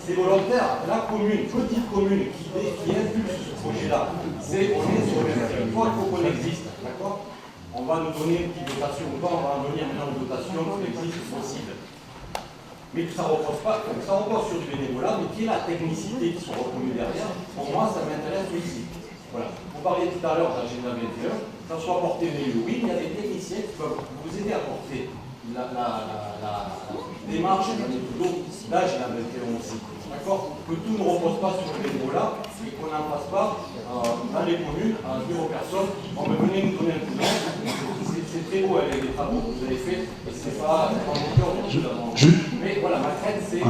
C'est volontaire. La commune, petite commune qui impulse ce projet-là, on est sur le territoire, il faut qu'on existe, d'accord? On va nous donner une petite dotation ou pas, on va en venir maintenant aux dotations qui existent possibles. mais que ça repose sur du bénévolat, mais qui est la technicité qui soit reconnue derrière. Pour moi, ça m'intéresse aussi. Voilà. Vous parliez tout à l'heure d'agenda 21, quand soit apporté une élu, oui, il y a des techniciens qui peuvent vous aider à porter la démarche de la méthode d'agenda 21 aussi. D'accord? Que tout ne repose pas sur le bénévolat et qu'on n'en fasse pas dans les communes à dire aux personnes on va venir nous donner un coup de main. C'est très beau avec les travaux que vous avez faits et c'est pas mon cœur mais voilà, ma crainte c'est que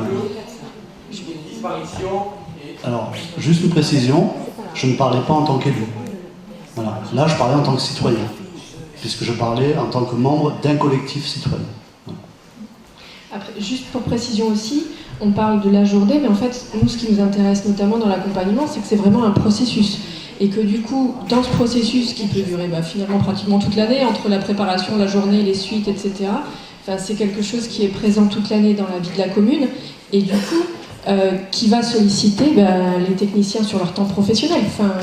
qu'il y ait une disparition. Alors, juste une précision, je ne parlais pas en tant qu'élu. Voilà. Là, je parlais en tant que citoyen, puisque je parlais en tant que membre d'un collectif citoyen. Voilà. Après, juste pour précision aussi, on parle de la journée, mais en fait, nous, ce qui nous intéresse notamment dans l'accompagnement, c'est que c'est vraiment un processus. Et que du coup, dans ce processus qui peut durer finalement pratiquement toute l'année, entre la préparation, la journée, les suites, etc., c'est quelque chose qui est présent toute l'année dans la vie de la commune, et du coup, qui va solliciter les techniciens sur leur temps professionnel.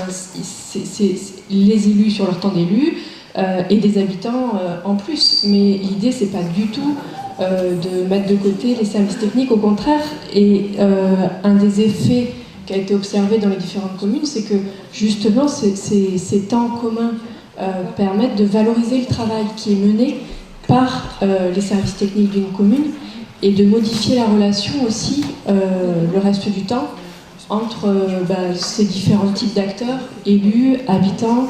C'est les élus sur leur temps d'élus, et des habitants en plus. Mais l'idée, c'est pas du tout de mettre de côté les services techniques, au contraire. Et un des effets qui a été observé dans les différentes communes, c'est que justement ces temps communs permettent de valoriser le travail qui est mené par les services techniques d'une commune et de modifier la relation aussi le reste du temps entre ces différents types d'acteurs, élus, habitants,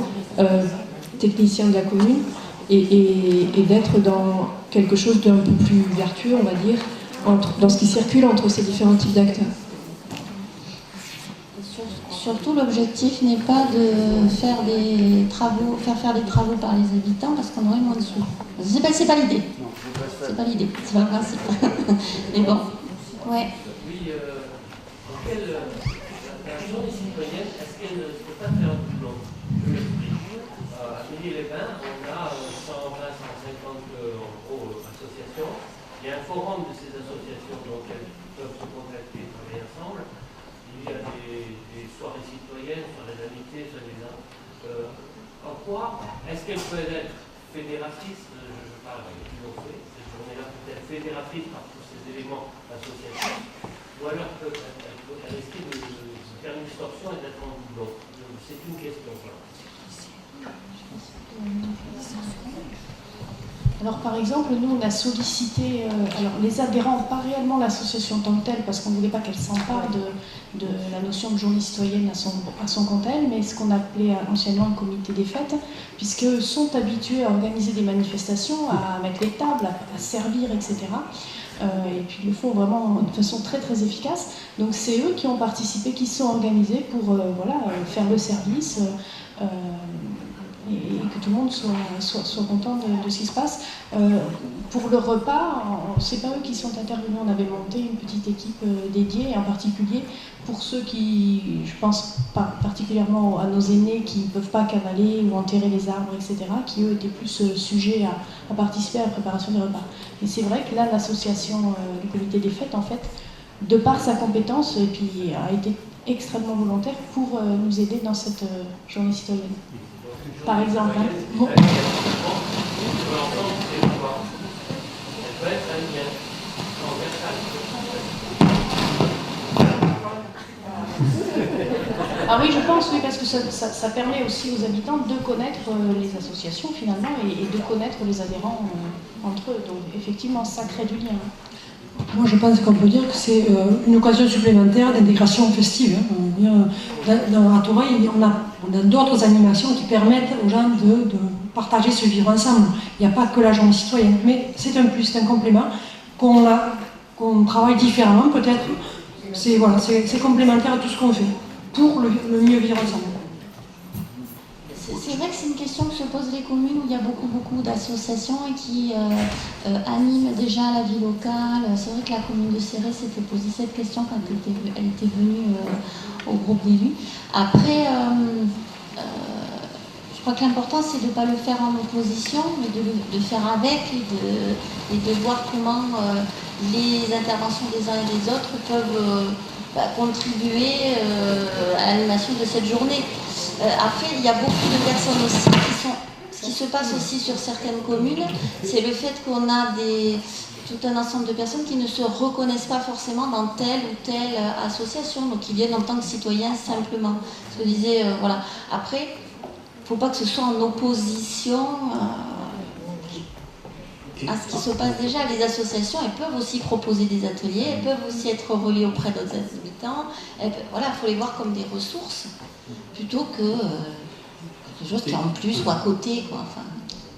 techniciens de la commune, et d'être dans quelque chose d'un peu plus vertueux, on va dire, dans ce qui circule entre ces différents types d'acteurs. Surtout, l'objectif n'est pas de faire des travaux par les habitants parce qu'on aurait moins de sous. C'est pas l'idée. C'est pas l'idée, c'est pas le principe. Mais bon, ouais. Oui, la journée citoyenne, est-ce qu'elle ne peut pas faire plus long? Je m'explique. À Midi-les-Bains, on a 120-150 associations. Il y a un forum de ces associations, donc elles peuvent se contacter et travailler ensemble. Il y a des soirées citoyennes sur les amitiés, soi-disant. En quoi est-ce qu'elle peut être fédératrice? Je parle avec qui l'on fait, cette journée-là peut être fédératrice par tous ces éléments associatifs, ou alors elle risque de faire une distorsion et d'être en doublon. C'est une question. Alors par exemple, nous on a sollicité les adhérents, pas réellement l'association en tant que telle, parce qu'on ne voulait pas qu'elle s'empare de la notion de journée citoyenne à son compte elle, mais ce qu'on appelait anciennement le comité des fêtes, puisqu'eux sont habitués à organiser des manifestations, à mettre les tables, à servir, etc. Et puis ils le font vraiment de façon très très efficace. Donc c'est eux qui ont participé, qui se sont organisés pour faire le service. Et que tout le monde soit content de ce qui se passe. Pour le repas, c'est pas eux qui sont intervenus, on avait monté une petite équipe dédiée, et en particulier pour ceux qui, je pense particulièrement à nos aînés qui ne peuvent pas cavaler ou enterrer les arbres, etc., qui eux étaient plus sujets à participer à la préparation des repas. Et c'est vrai que là, l'association du comité des fêtes, en fait, de par sa compétence, et puis a été extrêmement volontaire pour nous aider dans cette journée citoyenne. Par exemple. Bon. Ah oui, je pense, oui, parce que ça permet aussi aux habitants de connaître les associations finalement et de connaître les adhérents entre eux. Donc effectivement, ça crée du lien. Moi, je pense qu'on peut dire que c'est une occasion supplémentaire d'intégration festive. Dans Touraille, on a d'autres animations qui permettent aux gens de partager ce vivre ensemble. Il n'y a pas que la journée citoyenne, mais c'est un plus, c'est un complément qu'on travaille différemment peut-être. C'est complémentaire à tout ce qu'on fait pour le mieux vivre ensemble. C'est vrai que c'est une question que se posent les communes où il y a beaucoup d'associations et qui animent déjà la vie locale. C'est vrai que la commune de Céré s'était posé cette question quand elle était venue au groupe d'élus. Après, je crois que l'important c'est de ne pas le faire en opposition, mais de faire avec et de voir comment les interventions des uns et des autres peuvent contribuer à l'animation de cette journée. Après, il y a beaucoup de personnes aussi ce qui se passe aussi sur certaines communes, c'est le fait qu'on a tout un ensemble de personnes qui ne se reconnaissent pas forcément dans telle ou telle association, donc qui viennent en tant que citoyens simplement. Ce que je disais, voilà. Après, il ne faut pas que ce soit en opposition à ce qui se passe déjà. Les associations, elles peuvent aussi proposer des ateliers, elles peuvent aussi être reliées auprès d'autres habitants. Voilà, il faut les voir comme des ressources, plutôt que quelque chose qui est en plus ou à côté, quoi. Enfin.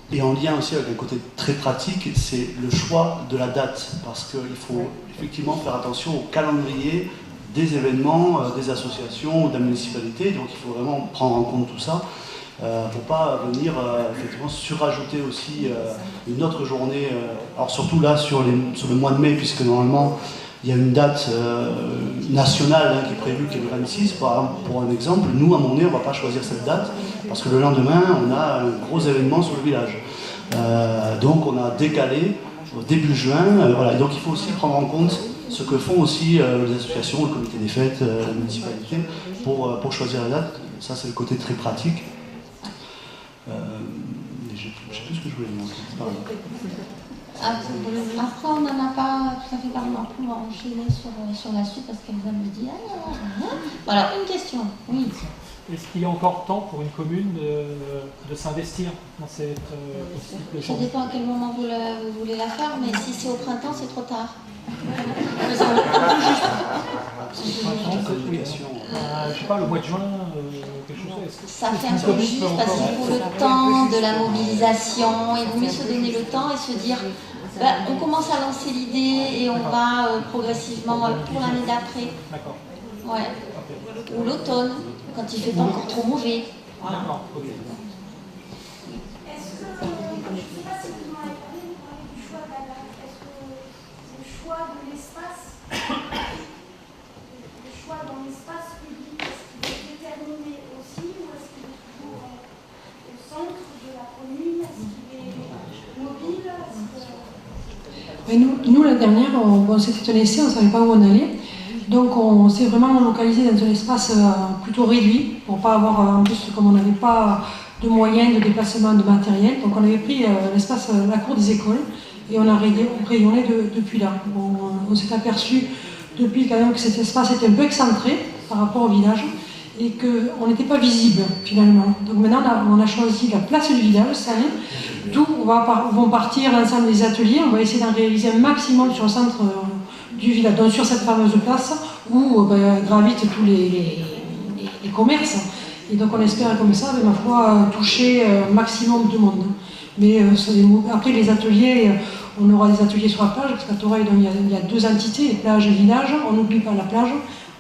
Et en lien aussi avec un côté très pratique, c'est le choix de la date, parce qu'il faut effectivement faire attention au calendrier des événements, des associations ou de la municipalité, donc il faut vraiment prendre en compte tout ça. Pour pas venir effectivement surajouter aussi une autre journée, alors surtout là sur le mois de mai, puisque normalement il y a une date nationale qui est prévue, qui est le 26, pour un exemple. Nous à Monnet on ne va pas choisir cette date, parce que le lendemain on a un gros événement sur le village. Donc on a décalé au début juin, voilà. Et donc il faut aussi prendre en compte ce que font aussi les associations, le comité des fêtes, la municipalité, pour choisir la date. Ça c'est le côté très pratique. Je ne sais plus ce que je voulais dire. Après, on n'en a pas tout à fait parlé, on va enchaîner sur la suite parce qu'elle va me dire. Voilà, une question. Oui. Est-ce qu'il y a encore temps pour une commune de s'investir dans cette possible Ça dépend à quel moment vous voulez la faire, mais si c'est au printemps, c'est trop tard. Je sais pas, le mois de juin, quelque chose. Ça fait un peu juste parce qu'il faut le temps de la mobilisation. Il vaut mieux se donner le temps et se dire on commence à lancer l'idée et on va progressivement pour l'année d'après. D'accord. Ouais. Ou l'automne, quand il ne fait pas encore trop mauvais. Voilà. D'accord, ok. Est-ce que, je ne sais pas si vous m'avez parlé du choix de la date, est-ce que le choix de l'espace, le choix dans l'espace public, est-ce qu'il est déterminé aussi ou est-ce qu'il est toujours au centre de la commune? Est-ce qu'il est mobile? Mais nous, la dernière, on s'était laissé, on ne savait pas où on allait. Donc on s'est vraiment localisé dans un espace plutôt réduit, pour ne pas avoir, en plus comme on n'avait pas de moyens de déplacement de matériel, donc on avait pris l'espace, la cour des écoles, et on a rayonné depuis là. On s'est aperçu depuis quand même que cet espace était un peu excentré par rapport au village, et qu'on n'était pas visible finalement. Donc maintenant on a choisi la place du village, d'où vont partir l'ensemble des ateliers. On va essayer d'en réaliser un maximum sur le centre du village, donc sur cette fameuse place où gravitent tous les commerces. Et donc on espère comme ça, ma foi, toucher un maximum de monde. Mais après les ateliers, on aura des ateliers sur la plage, parce qu'à Toreil, il y a deux entités, plage et village. On n'oublie pas la plage,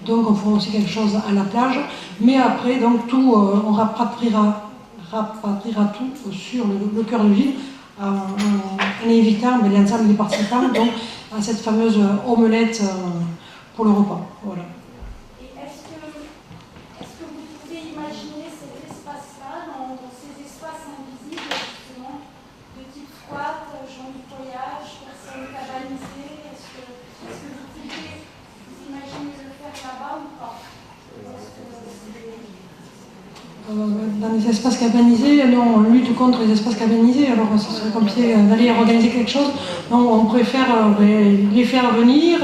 donc on fera aussi quelque chose à la plage. Mais après, donc tout, on rapatriera tout sur le cœur de ville, en évitant l'ensemble des participants donc, à cette fameuse omelette pour le repas. Voilà. Et est-ce que vous pouvez imaginer cet espace-là, dans ces espaces invisibles, justement, de type squat, champ du voyage, personnes cabanisées? Est-ce que vous pouvez vous imaginer le faire là-bas ou pas? Dans les espaces cabanisés, non, on lutte contre les espaces cabanisés, alors ce serait compliqué d'aller organiser quelque chose. Non, on préfère les faire venir,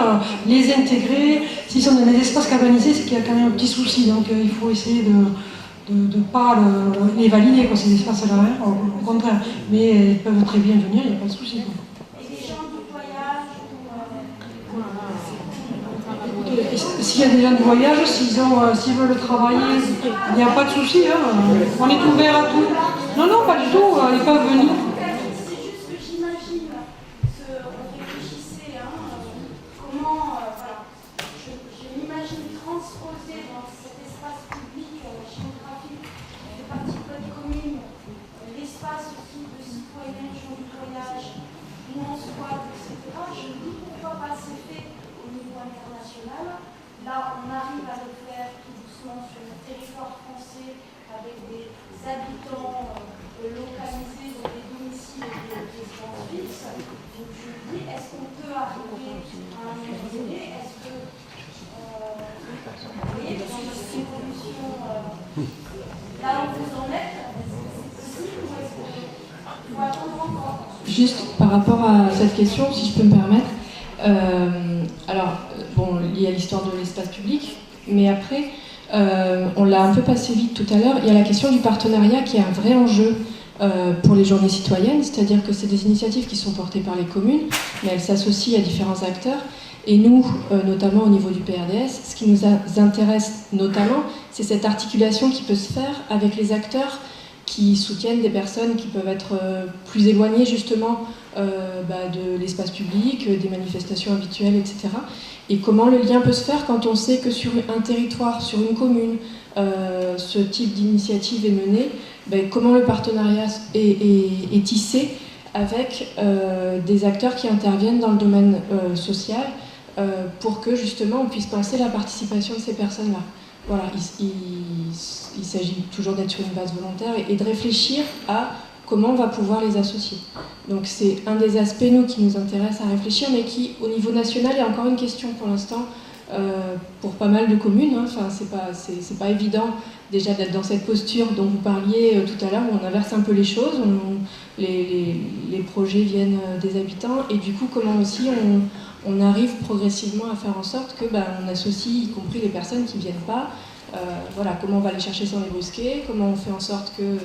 les intégrer. S'ils sont dans les espaces cabanisés, c'est qu'il y a quand même un petit souci, donc il faut essayer de ne pas les valider, ces espaces-là, hein, au contraire. Mais ils peuvent très bien venir, il n'y a pas de souci. S'il y a des gens de voyage, s'ils veulent travailler, il n'y a pas de souci. Hein. On est ouvert à tout. Non, pas du tout. Ils peuvent venir. C'est juste que j'imagine réfléchissez, comment, voilà, je m'imagine transposer dans cet espace public géographique de partie de votre commune, l'espace aussi de citoyens, gens du voyage, où on squatte, etc. Je me dis pourquoi pas c'est fait au niveau international. Là, on arrive à le faire tout doucement sur le territoire français avec des habitants localisés dans des domiciles et des résidences fixes. Donc je me dis, est-ce qu'on peut arriver à un moment donné? Est-ce que vous voyez, dans notre évolution, là où vous en êtes, est-ce que c'est possible ou est-ce qu'il faut attendre encore? Juste par rapport à cette question, si je peux me permettre, lié à l'histoire de l'espace public, mais après, on l'a un peu passé vite tout à l'heure, il y a la question du partenariat qui est un vrai enjeu pour les journées citoyennes, c'est-à-dire que c'est des initiatives qui sont portées par les communes, mais elles s'associent à différents acteurs. Et nous, notamment au niveau du PRDS, ce qui nous intéresse notamment, c'est cette articulation qui peut se faire avec les acteurs qui soutiennent des personnes qui peuvent être plus éloignées justement de l'espace public, des manifestations habituelles, etc. Et comment le lien peut se faire quand on sait que sur un territoire, sur une commune, ce type d'initiative est menée, comment le partenariat est tissé avec des acteurs qui interviennent dans le domaine social pour que justement on puisse penser la participation de ces personnes-là. Voilà, il s'agit toujours d'être sur une base volontaire et de réfléchir à comment on va pouvoir les associer. Donc c'est un des aspects, nous, qui nous intéresse à réfléchir, mais qui, au niveau national, est encore une question pour l'instant pour pas mal de communes. Enfin, c'est pas évident déjà d'être dans cette posture dont vous parliez tout à l'heure, où on inverse un peu les choses, les projets viennent des habitants, et du coup, comment aussi on arrive progressivement à faire en sorte que on associe, y compris les personnes qui ne viennent pas. Voilà, comment on va les chercher sans les brusquer, comment on fait en sorte que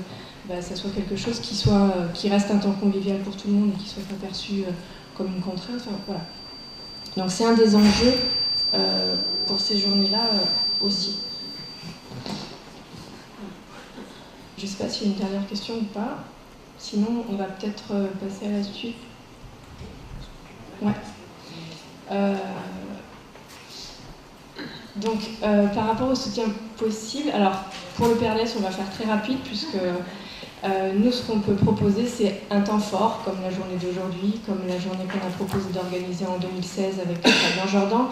ça soit quelque chose qui reste un temps convivial pour tout le monde et qui soit pas perçu comme une contrainte. Enfin, voilà. Donc c'est un des enjeux pour ces journées-là aussi. Je ne sais pas s'il y a une dernière question ou pas. Sinon, on va peut-être passer à la suite. Ouais. Donc, par rapport au soutien possible, alors pour le PRDS, on va faire très rapide puisque nous, ce qu'on peut proposer, c'est un temps fort, comme la journée d'aujourd'hui, comme la journée qu'on a proposé d'organiser en 2016 avec Fabien Jordan,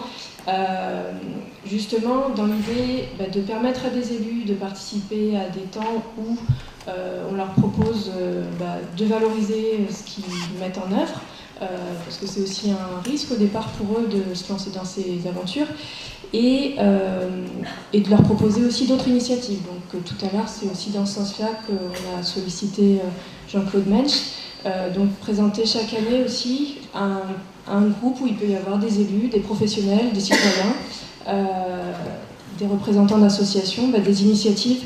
justement dans l'idée de permettre à des élus de participer à des temps où on leur propose de valoriser ce qu'ils mettent en œuvre, parce que c'est aussi un risque au départ pour eux de se lancer dans ces aventures, et de leur proposer aussi d'autres initiatives. Donc tout à l'heure, c'est aussi dans ce sens-là qu'on a sollicité Jean-Claude Mensch, donc présenter chaque année aussi un groupe où il peut y avoir des élus, des professionnels, des citoyens, des représentants d'associations, des initiatives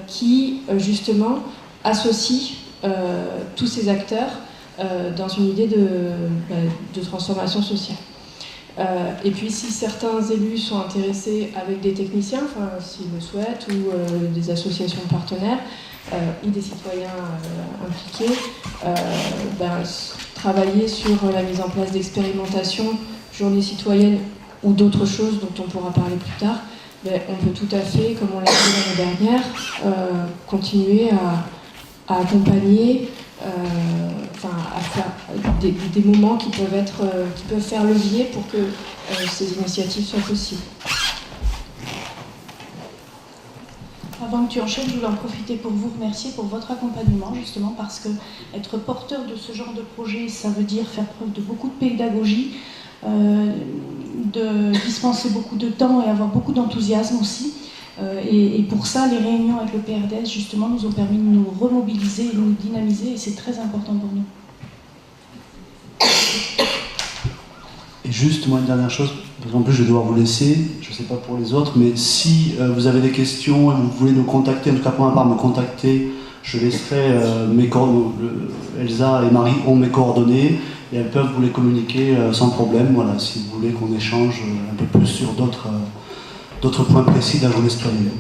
qui justement associent tous ces acteurs dans une idée de transformation sociale. Et puis si certains élus sont intéressés avec des techniciens, s'ils le souhaitent, ou des associations partenaires, ou des citoyens impliqués, travailler sur la mise en place d'expérimentations, journées citoyennes ou d'autres choses dont on pourra parler plus tard, on peut tout à fait, comme on l'a dit l'année dernière, continuer à accompagner, à faire des moments qui peuvent faire levier pour que ces initiatives soient possibles. Avant que tu enchaînes, je voulais en profiter pour vous remercier pour votre accompagnement, justement, parce que être porteur de ce genre de projet, ça veut dire faire preuve de beaucoup de pédagogie, de dispenser beaucoup de temps et avoir beaucoup d'enthousiasme aussi. Et pour ça, les réunions avec le PRDS, justement, nous ont permis de nous remobiliser et de nous dynamiser, et c'est très important pour nous. Et juste, moi, une dernière chose, parce qu'en plus, je vais devoir vous laisser, je ne sais pas pour les autres, mais si vous avez des questions et vous voulez nous contacter, en tout cas pour ma part, me contacter, je laisserai mes coordonnées. Elsa et Marie ont mes coordonnées, et elles peuvent vous les communiquer sans problème, voilà, si vous voulez qu'on échange un peu plus sur d'autres points précis de la journée citoyenne.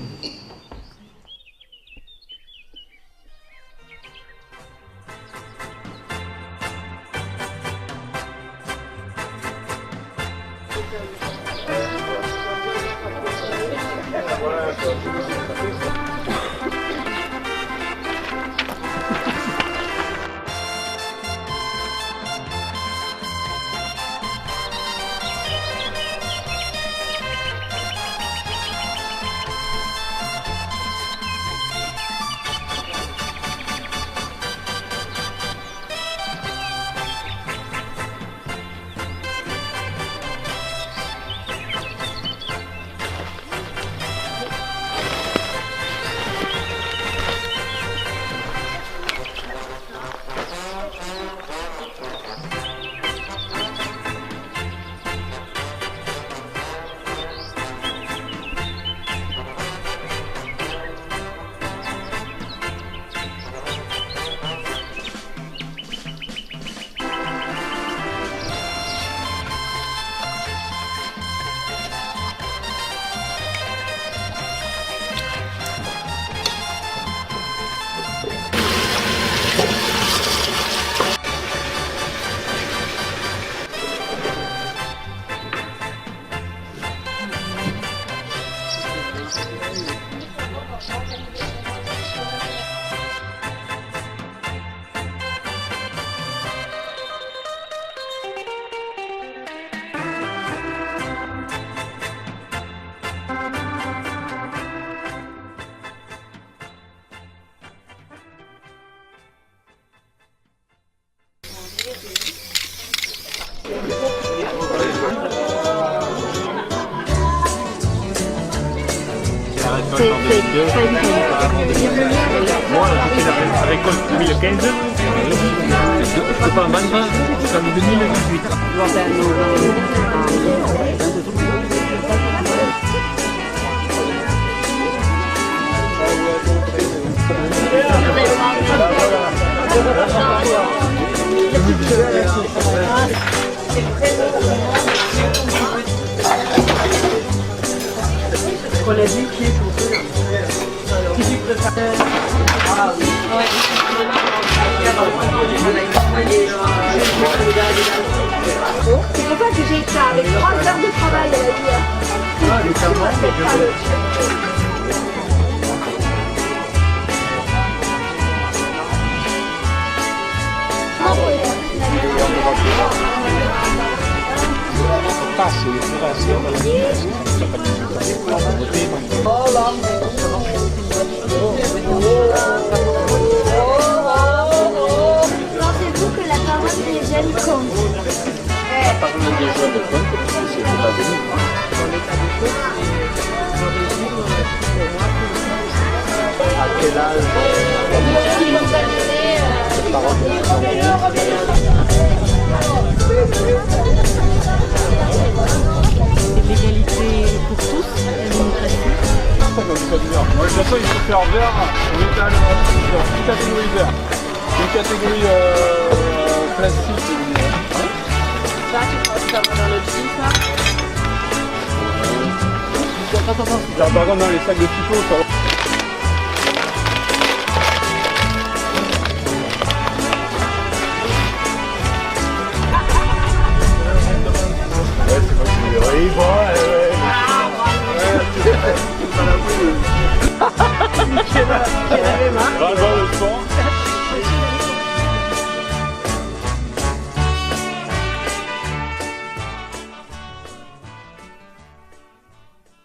c'est pas évident. Moi, j'ai fait la récolte 2015. Je peux pas en vendre jusqu'en 2018. On a dit qui est pour cela. Qui tu préfères? Ah oui. C'est pour ça que j'ai ça avec 3 heures de travail à la vie. Pensez-vous que la parole des jeunes compte? La parole des jeunes compte, c'est pas venu. À quel âge cette parole L'égalité pour tous, la démocratie. Moi, de toute façon, il faut faire vert, on est dans une catégorie vert. Une catégorie plastique. Ça, tu crois que ça va dans le petit, ça? Par contre, dans les sacs de typo, ça va. Ouais, c'est moi qui dis, oui, bon, Qui en avait marre? Bravo, le son.